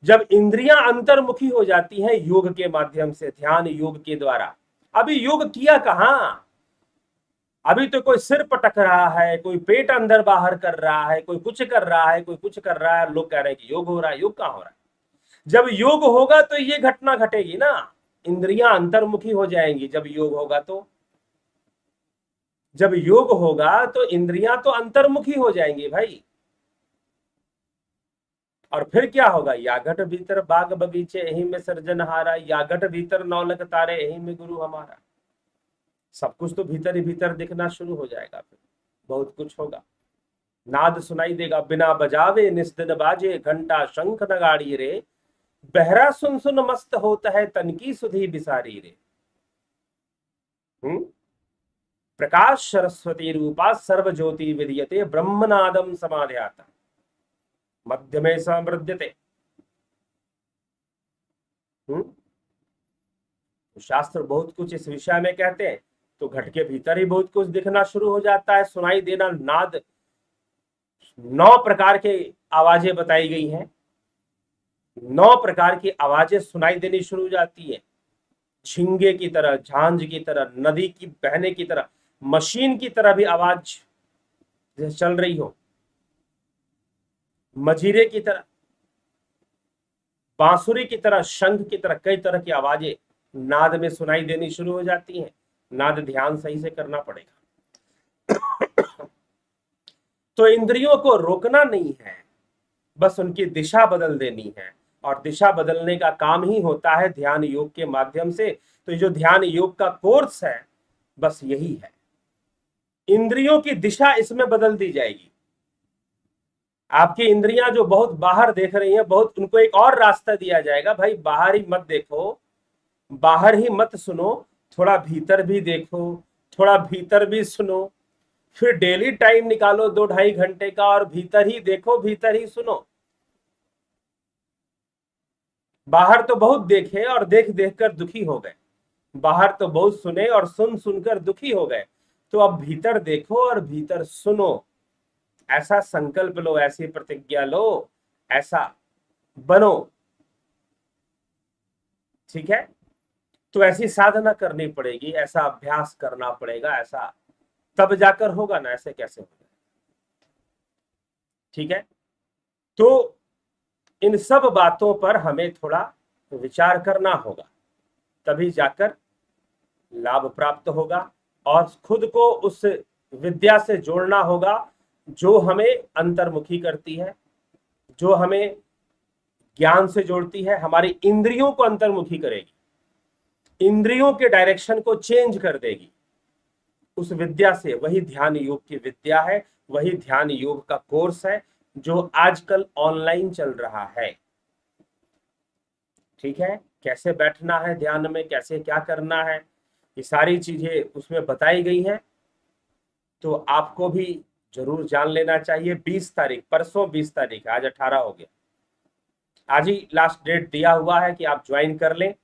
जब इंद्रियां अंतर्मुखी हो जाती हैं योग के माध्यम से, ध्यान योग के द्वारा। अभी योग किया कहां? अभी तो कोई सिर पटक रहा है, कोई पेट अंदर बाहर कर रहा है, कोई कुछ कर रहा है, कोई कुछ कर रहा है, लोग कह रहे हैं कि योग हो रहा है। योग कहां हो रहा है? जब योग होगा तो ये घटना घटेगी ना, इंद्रियां अंतर्मुखी हो जाएंगी। जब योग होगा तो, जब योग होगा तो इंद्रियां तो अंतर्मुखी हो जाएंगी भाई। और फिर क्या होगा? यागट भीतर बाग बगीचे, यही में सृजनहारा, यागट भीतर 9 लाख तारे, यही में गुरु हमारा। सब कुछ तो भीतर ही भीतर दिखना शुरू हो जाएगा, फिर बहुत कुछ होगा। नाद सुनाई देगा, बिना बजावे निस्दिन बाजे, घंटा शंख नगाड़ी रे, बहरा सुन सुन मस्त होता है, तन की सुधी बिसारी रे। प्रकाश सरस्वती रूपा, सर्व ज्योति विद्यते, ब्रह्मनादम समाध्याता, मध्य में समृद्धते। शास्त्र बहुत कुछ इस विषय में कहते हैं। तो घट के भीतर ही बहुत कुछ दिखना शुरू हो जाता है, सुनाई देना। नाद 9 प्रकार के आवाजें बताई गई हैं, 9 प्रकार की आवाजें सुनाई देनी शुरू हो जाती है। झिंगे की तरह, झांझ की तरह, नदी की बहने की तरह, मशीन की तरह भी आवाज जैसे चल रही हो, मजीरे की तरह, बांसुरी की तरह, शंख की तरह, कई तरह की आवाजें नाद में सुनाई देनी शुरू हो जाती हैं। नाद ध्यान सही से करना पड़ेगा। तो इंद्रियों को रोकना नहीं है, बस उनकी दिशा बदल देनी है। और दिशा बदलने का काम ही होता है ध्यान योग के माध्यम से। तो जो ध्यान योग का कोर्स है, बस यही है। इंद्रियों की दिशा इसमें बदल दी जाएगी। आपकी इंद्रियां जो बहुत बाहर देख रही हैं, बहुत, उनको एक और रास्ता दिया जाएगा, भाई बाहर ही मत देखो, बाहर ही मत सुनो, थोड़ा भीतर भी देखो, थोड़ा भीतर भी सुनो। फिर डेली टाइम निकालो 2-2.5 घंटे का, और भीतर ही देखो, भीतर ही सुनो। बाहर तो बहुत देखे और देख देख कर दुखी हो गए, बाहर तो बहुत सुने और सुन सुनकर दुखी हो गए। तो अब भीतर देखो और भीतर सुनो। ऐसा संकल्प लो, ऐसी प्रतिज्ञा लो, ऐसा बनो, ठीक है। तो ऐसी साधना करनी पड़ेगी, ऐसा अभ्यास करना पड़ेगा, ऐसा तब जाकर होगा ना, ऐसे कैसे होगा? ठीक है। तो इन सब बातों पर हमें थोड़ा विचार करना होगा, तभी जाकर लाभ प्राप्त होगा। और खुद को उस विद्या से जोड़ना होगा जो हमें अंतर्मुखी करती है, जो हमें ज्ञान से जोड़ती है, हमारी इंद्रियों को अंतर्मुखी करेगी, इंद्रियों के डायरेक्शन को चेंज कर देगी उस विद्या से। वही ध्यान योग की विद्या है, वही ध्यान योग का कोर्स है जो आजकल ऑनलाइन चल रहा है। ठीक है, कैसे बैठना है ध्यान में, कैसे क्या करना है, ये सारी चीजें उसमें बताई गई हैं। तो आपको भी जरूर जान लेना चाहिए। 20 तारीख, परसों 20 तारीख, आज 18 हो गया, आज ही लास्ट डेट दिया हुआ है कि आप ज्वाइन कर लें।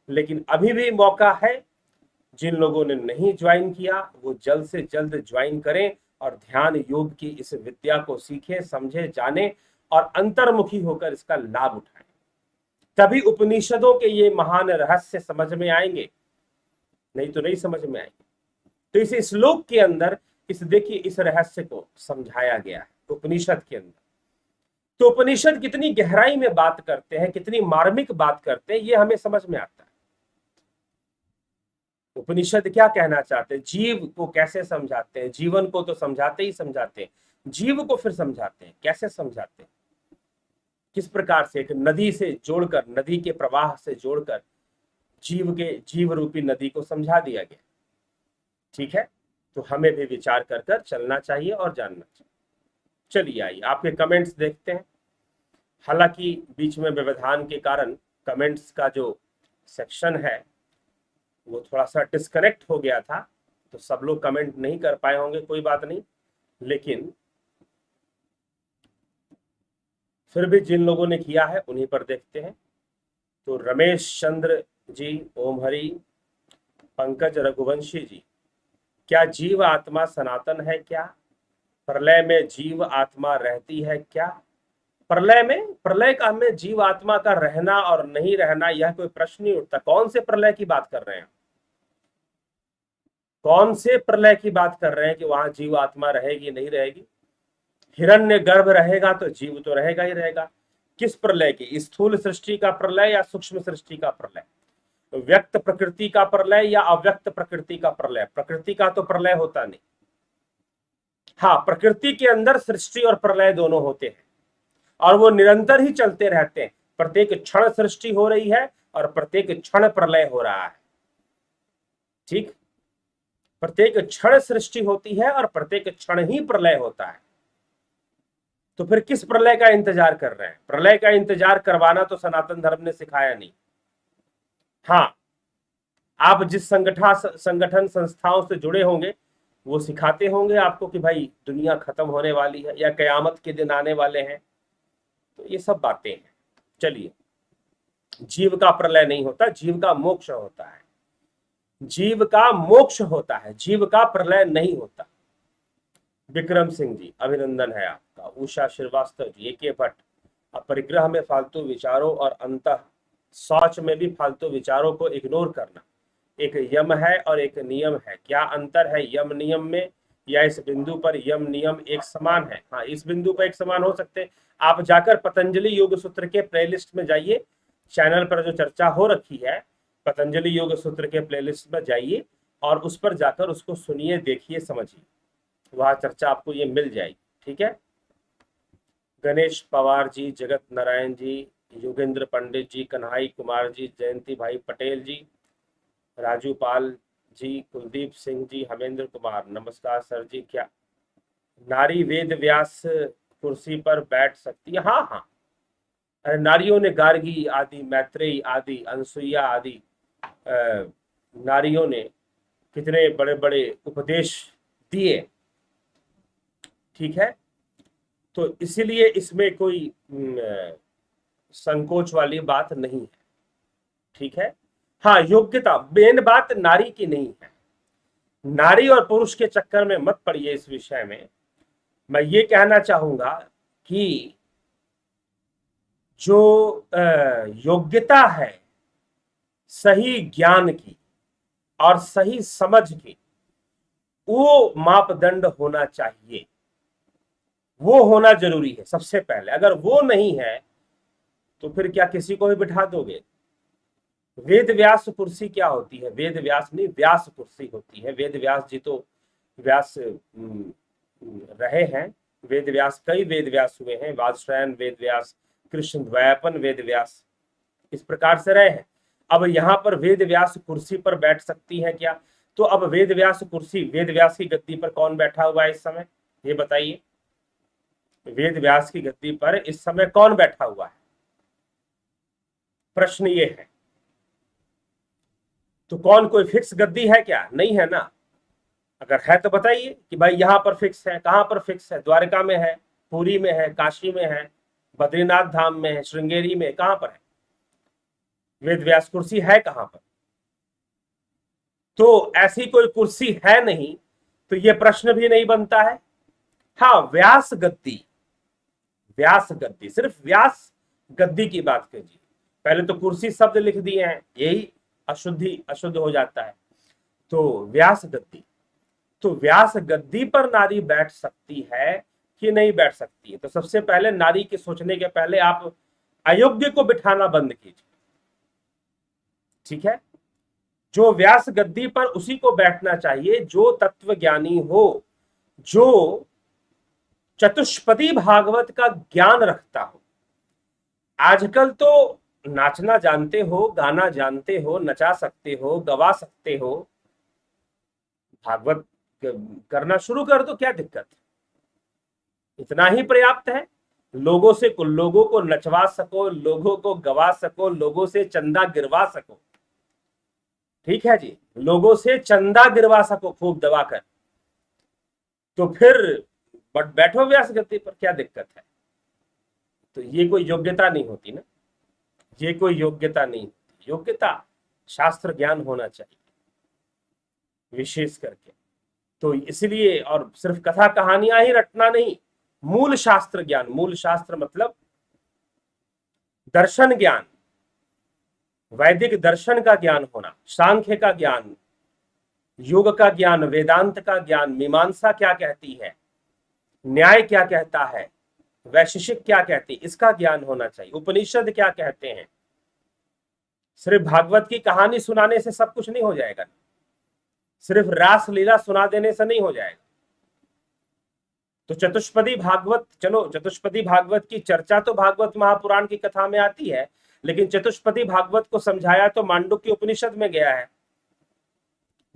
लेकिन अभी भी मौका है, जिन लोगों ने नहीं ज्वाइन किया वो जल्द से जल्द ज्वाइन करें और ध्यान योग की इस विद्या को सीखें, समझे, जाने और अंतर्मुखी होकर इसका लाभ उठाएं। तभी उपनिषदों के ये महान रहस्य समझ में आएंगे, नहीं तो नहीं समझ में आएंगे। तो इस श्लोक के अंदर देखिए इस रहस्य को समझाया गया है उपनिषद के अंदर। तो उपनिषद कितनी गहराई में बात करते हैं, कितनी मार्मिक बात करते हैं, ये हमें समझ में आता है। उपनिषद क्या कहना चाहते हैं, जीव को कैसे समझाते हैं, जीवन को तो समझाते ही समझाते हैं, जीव को फिर समझाते हैं, कैसे समझाते हैं, किस प्रकार से एक नदी से जोड़कर, नदी के प्रवाह से जोड़कर जीव रूपी नदी को समझा दिया गया। ठीक है, तो हमें भी विचार कर कर चलना चाहिए और जानना चाहिए। चलिए आइए आपके कमेंट्स देखते हैं। हालांकि बीच में व्यवधान के कारण कमेंट्स का जो सेक्शन है वो थोड़ा सा डिस्कनेक्ट हो गया था, तो सब लोग कमेंट नहीं कर पाए होंगे, कोई बात नहीं। लेकिन फिर भी जिन लोगों ने किया है उन्हीं पर देखते हैं। तो रमेश चंद्र जी, ओम हरि, पंकज रघुवंशी जी, क्या जीव आत्मा सनातन है क्या? प्रलय में जीव आत्मा रहती है क्या? प्रलय का हमें जीव आत्मा का रहना और नहीं रहना यह कोई प्रश्न नहीं उठता। कौन से प्रलय की बात कर रहे हैं, कौन से प्रलय की बात कर रहे हैं कि वहां जीव आत्मा रहेगी नहीं रहेगी? हिरण्य गर्भ रहेगा तो जीव तो रहेगा ही रहेगा। किस प्रलय की? स्थूल सृष्टि का प्रलय या सूक्ष्म सृष्टि का प्रलय? व्यक्त प्रकृति का प्रलय या अव्यक्त प्रकृति का प्रलय? प्रकृति का तो प्रलय होता नहीं। हाँ, प्रकृति के अंदर सृष्टि और प्रलय दोनों होते हैं और वो निरंतर ही चलते रहते हैं। प्रत्येक क्षण सृष्टि हो रही है और प्रत्येक क्षण प्रलय हो रहा है। ठीक, प्रत्येक क्षण सृष्टि होती है और प्रत्येक क्षण ही प्रलय होता है। तो फिर किस प्रलय का इंतजार कर रहे हैं? प्रलय का इंतजार करवाना तो सनातन धर्म ने सिखाया नहीं। हाँ, आप जिस संगठन संस्थाओं से जुड़े होंगे वो सिखाते होंगे आपको कि भाई दुनिया खत्म होने वाली है या कयामत के दिन आने वाले हैं, तो ये सब बातें हैं। चलिए, जीव का प्रलय नहीं होता, जीव का मोक्ष होता है, जीव का मोक्ष होता है, जीव का प्रलय नहीं होता। विक्रम सिंह जी, अभिनंदन है आपका। उषा श्रीवास्तव जी, एके भट्ट, अपरिग्रह में फालतू विचारों और अंतः शौच में भी फालतू विचारों को इग्नोर करना एक यम है और एक नियम है। क्या अंतर है यम नियम में, या इस बिंदु पर यम नियम एक समान है? हाँ, इस बिंदु पर एक समान हो सकते हैं। आप जाकर पतंजलि योग सूत्र के प्लेलिस्ट में जाइए, चैनल पर जो चर्चा हो रखी है पतंजलि योग सूत्र के प्लेलिस्ट में जाइए और उस पर जाकर उसको सुनिए, देखिए, समझिए, वहां चर्चा आपको ये मिल जाएगी। ठीक है, गणेश पवार जी, जगत नारायण जी, योगेंद्र पंडित जी, कन्हाई कुमार जी, जयंती भाई पटेल जी, राजू पाल जी, कुलदीप सिंह जी, हमेंद्र कुमार, नमस्कार सर जी। क्या नारी वेद व्यास कुर्सी पर बैठ सकती है? हाँ हाँ, अरे नारियों ने, गार्गी आदि, मैत्रेयी आदि, अनसुईया आदि नारियों ने कितने बड़े बड़े उपदेश दिए। ठीक है, तो इसीलिए इसमें कोई संकोच वाली बात नहीं है। ठीक है, हाँ, योग्यता मेन बात नारी की नहीं है। नारी और पुरुष के चक्कर में मत पड़िए। इस विषय में मैं ये कहना चाहूंगा कि जो योग्यता है सही ज्ञान की और सही समझ की, वो मापदंड होना चाहिए, वो होना जरूरी है सबसे पहले। अगर वो नहीं है तो फिर क्या किसी को भी बिठा दोगे? वेद व्यास कुर्सी क्या होती है? वेद व्यास नहीं, व्यास कुर्सी होती है। वेद व्यास जी तो व्यास रहे हैं। वेद व्यास, कई वेद व्यास हुए हैं, वादश्रयन वेद व्यास, कृष्ण द्वैपन वेद व्यास, इस प्रकार से रहे हैं। अब यहाँ पर वेद व्यास कुर्सी पर बैठ सकती है क्या? तो अब वेद व्यास कुर्सी, वेद व्यास की गद्दी पर कौन बैठा हुआ है इस समय, ये बताइए। वेद व्यास की गद्दी पर इस समय कौन बैठा हुआ है, प्रश्न ये है। तो कौन, कोई फिक्स गद्दी है क्या? नहीं है ना। अगर है तो बताइए कि भाई यहां पर फिक्स है। कहां पर फिक्स है? द्वारका में है, पुरी में है, काशी में है, बद्रीनाथ धाम में है, श्रृंगेरी में, कहां पर है वेद व्यास कुर्सी? है कहां पर? तो ऐसी कोई कुर्सी है नहीं, तो ये प्रश्न भी नहीं बनता है। हाँ, व्यास गद्दी, व्यास गद्दी, सिर्फ व्यास गद्दी की बात कीजिए। पहले तो कुर्सी शब्द लिख दिए हैं, यही अशुद्ध हो जाता है। तो व्यास गद्दी, तो व्यास गद्दी पर नारी बैठ सकती है कि नहीं बैठ सकती है? तो सबसे पहले नारी के सोचने के पहले आप अयोग्य को बिठाना बंद कीजिए, ठीक है। जो व्यास गद्दी पर, उसी को बैठना चाहिए जो तत्वज्ञानी हो, जो चतुष्पदी भागवत का ज्ञान रखता हो। आजकल तो नाचना जानते हो, गाना जानते हो, नचा सकते हो, गवा सकते हो, भागवत करना शुरू कर दो, क्या दिक्कत? इतना ही पर्याप्त है। लोगों को नचवा सको, लोगों को गवा सको, लोगों से चंदा गिरवा सको, ठीक है जी, लोगों से चंदा गिरवा सको खूब दबाकर, तो फिर बट बैठो व्यास गद्दी पर, क्या दिक्कत है? तो ये कोई योग्यता नहीं होती ना, ये कोई योग्यता नहीं होती। योग्यता शास्त्र ज्ञान होना चाहिए विशेष करके। तो इसलिए, और सिर्फ कथा कहानियां ही रटना नहीं, मूल शास्त्र ज्ञान, मूल शास्त्र मतलब दर्शन ज्ञान, वैदिक दर्शन का ज्ञान होना, सांख्य का ज्ञान, योग का ज्ञान, वेदांत का ज्ञान, मीमांसा क्या कहती है, न्याय क्या कहता है, वैशेषिक क्या कहती है, इसका ज्ञान होना चाहिए। उपनिषद क्या कहते हैं। सिर्फ भागवत की कहानी सुनाने से सब कुछ नहीं हो जाएगा, सिर्फ रास लीला सुना देने से नहीं हो जाएगा। तो चतुष्पदी भागवत, चलो चतुष्पदी भागवत की चर्चा तो भागवत महापुराण की कथा में आती है, लेकिन चतुष्पदी भागवत को समझाया तो मांडुक्य उपनिषद में गया है।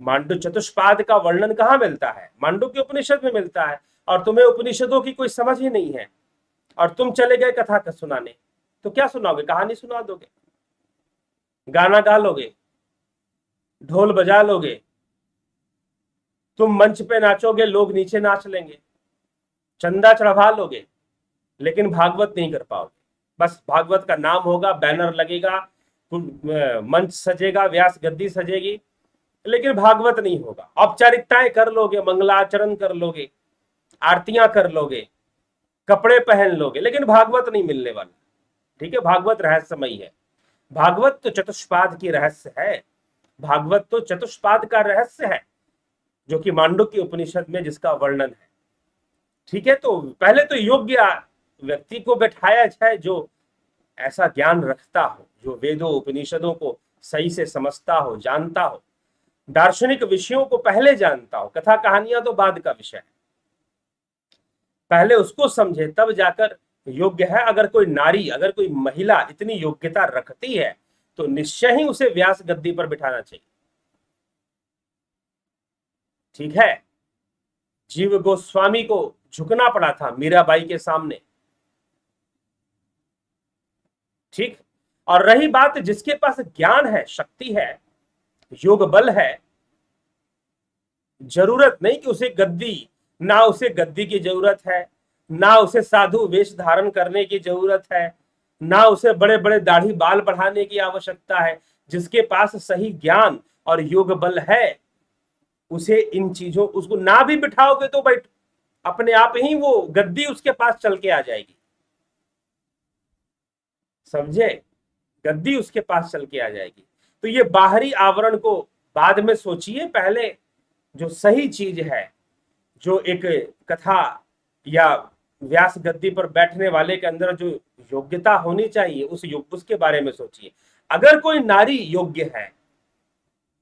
मांडु चतुष्पाद का वर्णन कहाँ मिलता है? मांडुक्य उपनिषद में मिलता है। और तुम्हें उपनिषदों की कोई समझ ही नहीं है, और तुम चले गए कथा का सुनाने, तो क्या सुनाओगे? कहानी सुना दोगे, गाना गा लोगे, ढोल बजा लोगे, तुम मंच पे नाचोगे, लोग नीचे नाच लेंगे, चंदा चढ़वा लोगे, लेकिन भागवत नहीं कर पाओगे। बस भागवत का नाम होगा, बैनर लगेगा, मंच सजेगा, व्यास गद्दी सजेगी, लेकिन भागवत नहीं होगा। औपचारिकताएं कर लोगे, मंगलाचरण कर लोगे, आरतियां कर लोगे, कपड़े पहन लोगे, लेकिन भागवत नहीं मिलने वाला, ठीक है। भागवत रहस्यमयी है, भागवत तो चतुष्पाद की रहस्य है, भागवत तो चतुष्पाद का रहस्य है, जो कि मांडुक्य उपनिषद में जिसका वर्णन है, ठीक है। तो पहले तो योग्य व्यक्ति को बैठाया जाए जो ऐसा ज्ञान रखता हो, जो वेदों उपनिषदों को सही से समझता हो, जानता हो, दार्शनिक विषयों को पहले जानता हो। कथा कहानियां तो बाद का विषय है, पहले उसको समझे तब जाकर योग्य है। अगर कोई नारी, अगर कोई महिला इतनी योग्यता रखती है तो निश्चय ही उसे व्यास गद्दी पर बिठाना चाहिए, ठीक है। जीव गोस्वामी को झुकना पड़ा था मीराबाई के सामने, ठीक। और रही बात, जिसके पास ज्ञान है, शक्ति है, योग बल है, जरूरत नहीं कि उसे गद्दी, ना उसे गद्दी की जरूरत है, ना उसे साधु वेश धारण करने की जरूरत है, ना उसे बड़े बड़े दाढ़ी बाल बढ़ाने की आवश्यकता है। जिसके पास सही ज्ञान और योग बल है, उसे इन चीजों, उसको ना भी बिठाओगे तो भाई अपने आप ही वो गद्दी उसके पास चल के आ जाएगी, समझे, गद्दी उसके पास चल के आ जाएगी। तो ये बाहरी आवरण को बाद में सोचिए, पहले जो सही चीज है, जो एक कथा या व्यास गद्दी पर बैठने वाले के अंदर जो योग्यता होनी चाहिए, उसके बारे में सोचिए। अगर कोई नारी योग्य है,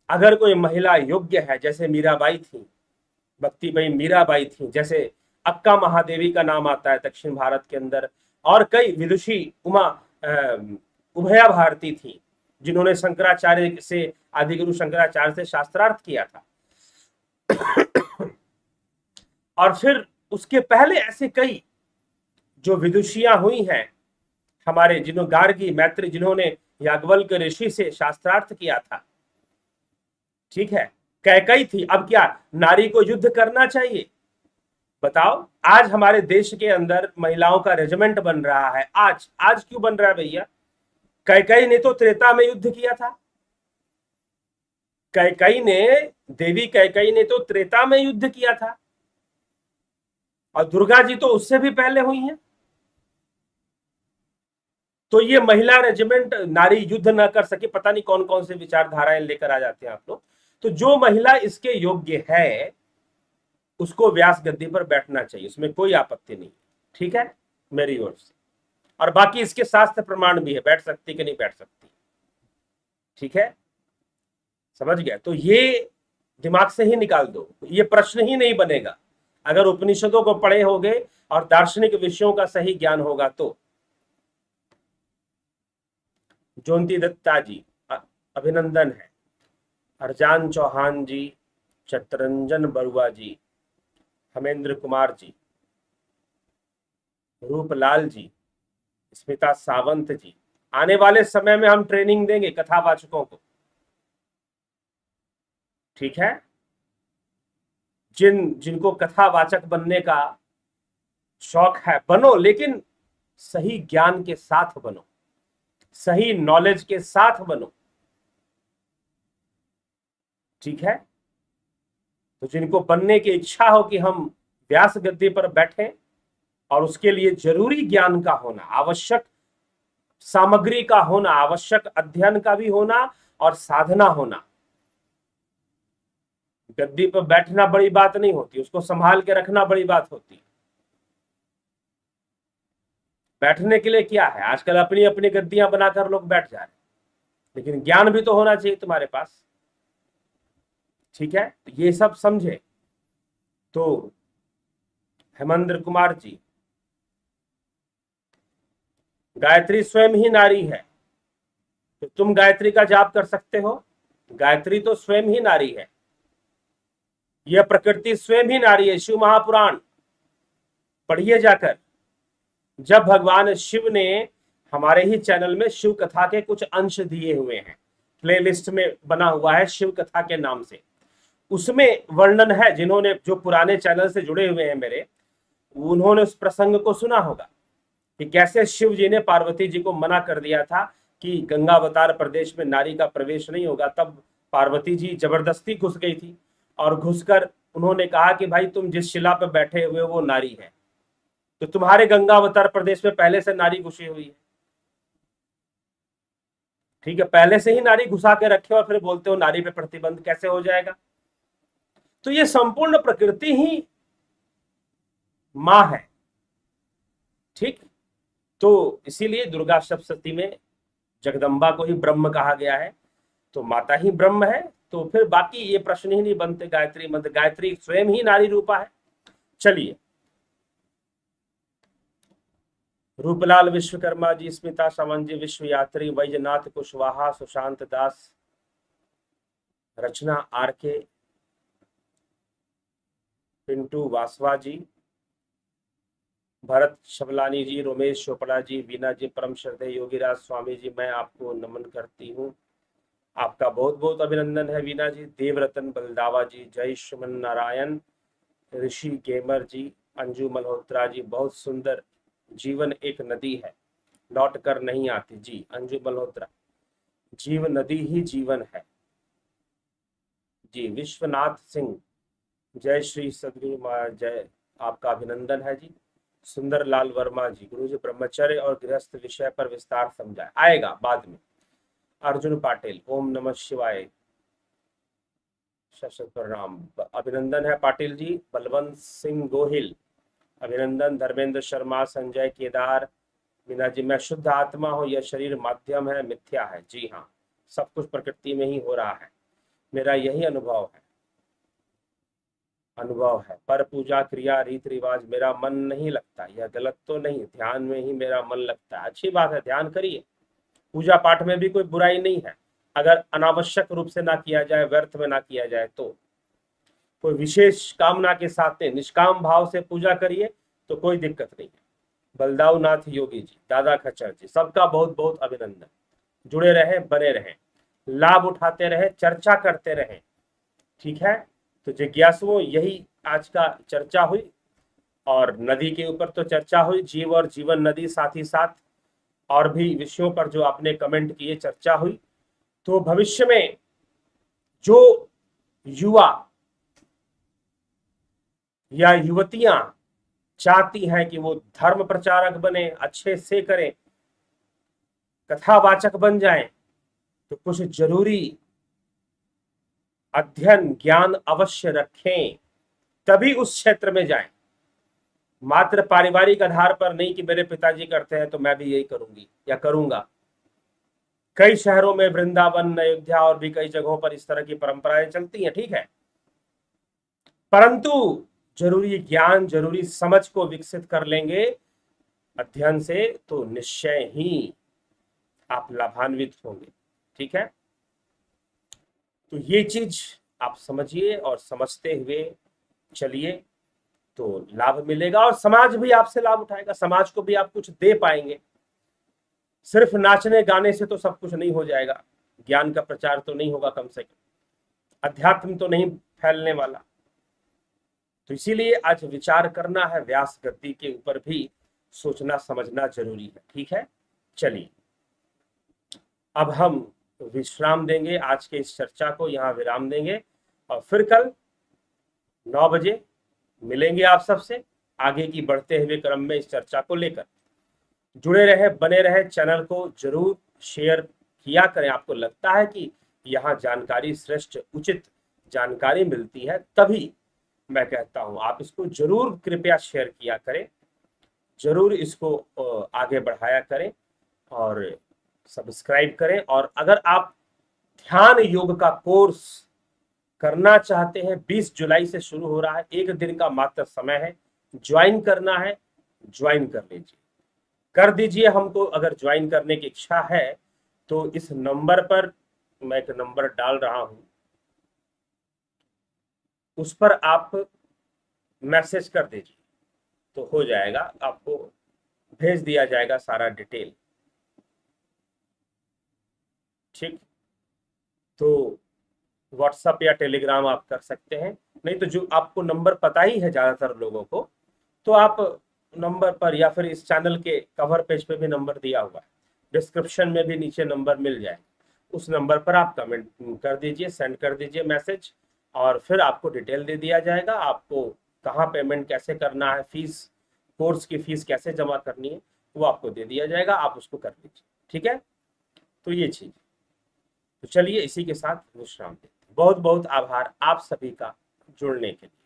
अगर कोई महिला योग्य है, जैसे मीराबाई थी, भक्तिबाई मीराबाई थी, जैसे अक्का महादेवी का नाम आता है दक्षिण भारत के अंदर, और कई विदुषी उमा उभया भारती थी जिन्होंने शंकराचार्य से, आदिगुरु शंकराचार्य से शास्त्रार्थ किया था। और फिर उसके पहले ऐसे कई जो विदुषियां हुई हैं हमारे, जिन्होंने गार्गी मैत्री, जिन्होंने याज्ञवल्क्य ऋषि से शास्त्रार्थ किया था, ठीक है, कैकई थी। अब क्या नारी को युद्ध करना चाहिए? बताओ, आज हमारे देश के अंदर महिलाओं का रेजिमेंट बन रहा है। आज आज क्यों बन रहा है भैया? कैकई ने तो त्रेता में युद्ध किया था। कैकई ने, देवी कैकई ने तो त्रेता में युद्ध किया था, और दुर्गा जी तो उससे भी पहले हुई हैं। तो ये महिला रेजिमेंट, नारी युद्ध न कर सके, पता नहीं कौन कौन से विचारधाराएं लेकर आ जाते हैं आप लोग। तो जो महिला इसके योग्य है उसको व्यास गद्दी पर बैठना चाहिए, उसमें कोई आपत्ति नहीं, ठीक है, मेरी ओर से। और बाकी इसके शास्त्र प्रमाण भी है, बैठ सकती कि नहीं बैठ सकती, ठीक है, समझ गया? तो ये दिमाग से ही निकाल दो, ये प्रश्न ही नहीं बनेगा अगर उपनिषदों को पढ़े होगे और दार्शनिक विषयों का सही ज्ञान होगा तो। ज्योति दत्ता जी अभिनंदन है, हरजान चौहान जी, चित्तरंजन बरुआ जी, हेमेंद्र कुमार जी, रूपलाल जी, स्मिता सावंत जी। आने वाले समय में हम ट्रेनिंग देंगे कथावाचकों को, ठीक है, जिनको कथावाचक बनने का शौक है बनो, लेकिन सही ज्ञान के साथ बनो, सही नॉलेज के साथ बनो, ठीक है। तो जिनको बनने की इच्छा हो कि हम व्यास गद्दी पर बैठें, और उसके लिए जरूरी ज्ञान का होना, आवश्यक सामग्री का होना, आवश्यक अध्ययन का भी होना और साधना होना। गद्दी पर बैठना बड़ी बात नहीं होती, उसको संभाल के रखना बड़ी बात होती। बैठने के लिए क्या है, आजकल अपनी अपनी गद्दियां बनाकर लोग बैठ जा रहे हैं, लेकिन ज्ञान भी तो होना चाहिए तुम्हारे पास, ठीक है। ये सब समझे। तो हेमेंद्र कुमार जी, गायत्री स्वयं ही नारी है, तो तुम गायत्री का जाप कर सकते हो? गायत्री तो स्वयं ही नारी है, यह प्रकृति स्वयं ही नारी है। शिव महापुराण पढ़िए जाकर। जब भगवान शिव ने, हमारे ही चैनल में शिव कथा के कुछ अंश दिए हुए हैं, प्लेलिस्ट में बना हुआ है शिव कथा के नाम से, उसमें वर्णन है। जिन्होंने, जो पुराने चैनल से जुड़े हुए हैं मेरे, उन्होंने उस प्रसंग को सुना होगा कि कैसे शिव जी ने पार्वती जी को मना कर दिया था कि गंगावतार प्रदेश में नारी का प्रवेश नहीं होगा। तब पार्वती जी जबरदस्ती घुस गई थी, और घुसकर उन्होंने कहा कि भाई तुम जिस शिला पर बैठे हुए हो वो नारी है, तो तुम्हारे गंगावतार प्रदेश में पहले से नारी घुसी हुई है, ठीक है, पहले से ही नारी घुसा के रखे और फिर बोलते हो नारी पे प्रतिबंध कैसे हो जाएगा? तो ये संपूर्ण प्रकृति ही मां है, ठीक। तो इसीलिए दुर्गा सप्तशती में जगदम्बा को ही ब्रह्म कहा गया है, तो माता ही ब्रह्म है। तो फिर बाकी ये प्रश्न ही नहीं बनते। गायत्री मंत्र, गायत्री स्वयं ही नारी रूपा है। चलिए, रूपलाल विश्वकर्मा जी, स्मिता सावंत जी, विश्व यात्री, वैजनाथ कुशवाहा, सुशांत दास, रचना आरके, पिंटू वासवा जी, भरत शबलानी जी, रोमेश चोपड़ा जी, वीना जी, परम श्रद्धेय योगीराज स्वामी जी, मैं आपको नमन करती हूँ। आपका बहुत बहुत अभिनंदन है वीना जी। देवरतन बलदावा जी, जय श्रीमन नारायण, ऋषि गेमर जी, अंजू मल्होत्रा जी, बहुत सुंदर, जीवन एक नदी है लौट कर नहीं आती जी। अंजू मल्होत्रा, जीव नदी ही जीवन है जी। विश्वनाथ सिंह, जय श्री सदगुरु महाराज, जय, आपका अभिनंदन है जी। सुंदर लाल वर्मा जी, गुरु जी ब्रह्मचर्य और गृहस्थ विषय पर विस्तार समझाए, आएगा बाद में। अर्जुन पाटिल, ओम नमः शिवाय, शत प्रणाम, अभिनंदन है पाटिल जी। बलवंत सिंह गोहिल, अभिनंदन। धर्मेंद्र शर्मा, संजय केदार, मीना जी, मैं शुद्ध आत्मा हूँ, यह शरीर माध्यम है, मिथ्या है। जी हाँ, सब कुछ प्रकृति में ही हो रहा है, मेरा यही अनुभव है, पर पूजा क्रिया रीत रिवाज मेरा मन नहीं लगता। यह गलत तो नहीं, ध्यान में ही मेरा मन लगता है। अच्छी बात है, ध्यान करिए, पूजा पाठ में भी कोई बुराई नहीं है, अगर अनावश्यक रूप से ना किया जाए, व्यर्थ में ना किया जाए, तो कोई विशेष कामना के साथ निष्काम भाव से पूजा करिए तो कोई दिक्कत नहीं है। बलदाऊ नाथ योगी जी, दादा खच्चर जी, सबका बहुत बहुत अभिनंदन। जुड़े रहें, बने रहें, लाभ उठाते रहें, चर्चा करते रहें। ठीक है, तो जिज्ञासुओं, यही आज का चर्चा हुई, और नदी के ऊपर तो चर्चा हुई, जीव और जीवन नदी, साथ ही साथ और भी विषयों पर जो आपने कमेंट किए चर्चा हुई। तो भविष्य में जो युवा या युवतियां चाहती हैं कि वो धर्म प्रचारक बने, अच्छे से करें, कथावाचक बन जाएं, तो कुछ जरूरी अध्ययन ज्ञान अवश्य रखें, तभी उस क्षेत्र में जाएं। मात्र पारिवारिक आधार पर नहीं कि मेरे पिताजी करते हैं तो मैं भी यही करूंगी या करूंगा। कई शहरों में, वृंदावन, अयोध्या और भी कई जगहों पर इस तरह की परंपराएं चलती हैं, ठीक है, परंतु जरूरी ज्ञान, जरूरी समझ को विकसित कर लेंगे अध्ययन से, तो निश्चय ही आप लाभान्वित होंगे। ठीक है, तो ये चीज आप समझिए और समझते हुए चलिए, तो लाभ मिलेगा और समाज भी आपसे लाभ उठाएगा, समाज को भी आप कुछ दे पाएंगे। सिर्फ नाचने गाने से तो सब कुछ नहीं हो जाएगा, ज्ञान का प्रचार तो नहीं होगा, कम से कम अध्यात्म तो नहीं फैलने वाला। तो इसीलिए आज विचार करना है, व्यास गद्दी के ऊपर भी सोचना समझना जरूरी है। ठीक है, चलिए अब हम विश्राम देंगे, आज के इस चर्चा को यहाँ विराम देंगे, और फिर कल 9 बजे मिलेंगे आप सबसे, आगे की बढ़ते हुए क्रम में इस चर्चा को लेकर। जुड़े रहे, बने रहे, चैनल को जरूर शेयर किया करें। आपको लगता है कि यहाँ जानकारी श्रेष्ठ उचित जानकारी मिलती है, तभी मैं कहता हूं आप इसको जरूर कृपया शेयर किया करें, जरूर इसको आगे बढ़ाया करें और सब्सक्राइब करें। और अगर आप ध्यान योग का कोर्स करना चाहते हैं, 20 जुलाई से शुरू हो रहा है, 1 दिन का मात्र समय है, ज्वाइन करना है, ज्वाइन कर लीजिए, कर दीजिए। हमको अगर ज्वाइन करने की इच्छा है तो इस नंबर पर, मैं एक नंबर डाल रहा हूं, उस पर आप मैसेज कर दीजिए तो हो जाएगा, आपको भेज दिया जाएगा सारा डिटेल। ठीक, तो व्हाट्सएप या टेलीग्राम आप कर सकते हैं, नहीं तो जो आपको नंबर पता ही है ज्यादातर लोगों को, तो आप नंबर पर, या फिर इस चैनल के कवर पेज पे भी नंबर दिया हुआ है, डिस्क्रिप्शन में भी नीचे नंबर मिल जाएगा, उस नंबर पर आप कमेंट कर दीजिए, सेंड कर दीजिए मैसेज, और फिर आपको डिटेल दे दिया जाएगा, आपको कहाँ पेमेंट कैसे करना है, फीस, कोर्स की फीस कैसे जमा करनी है, वो आपको दे दिया जाएगा, आप उसको कर लीजिए। ठीक है, तो ये चीज, तो चलिए इसी के साथ विश्राम देते हैं। बहुत बहुत आभार आप सभी का जुड़ने के लिए।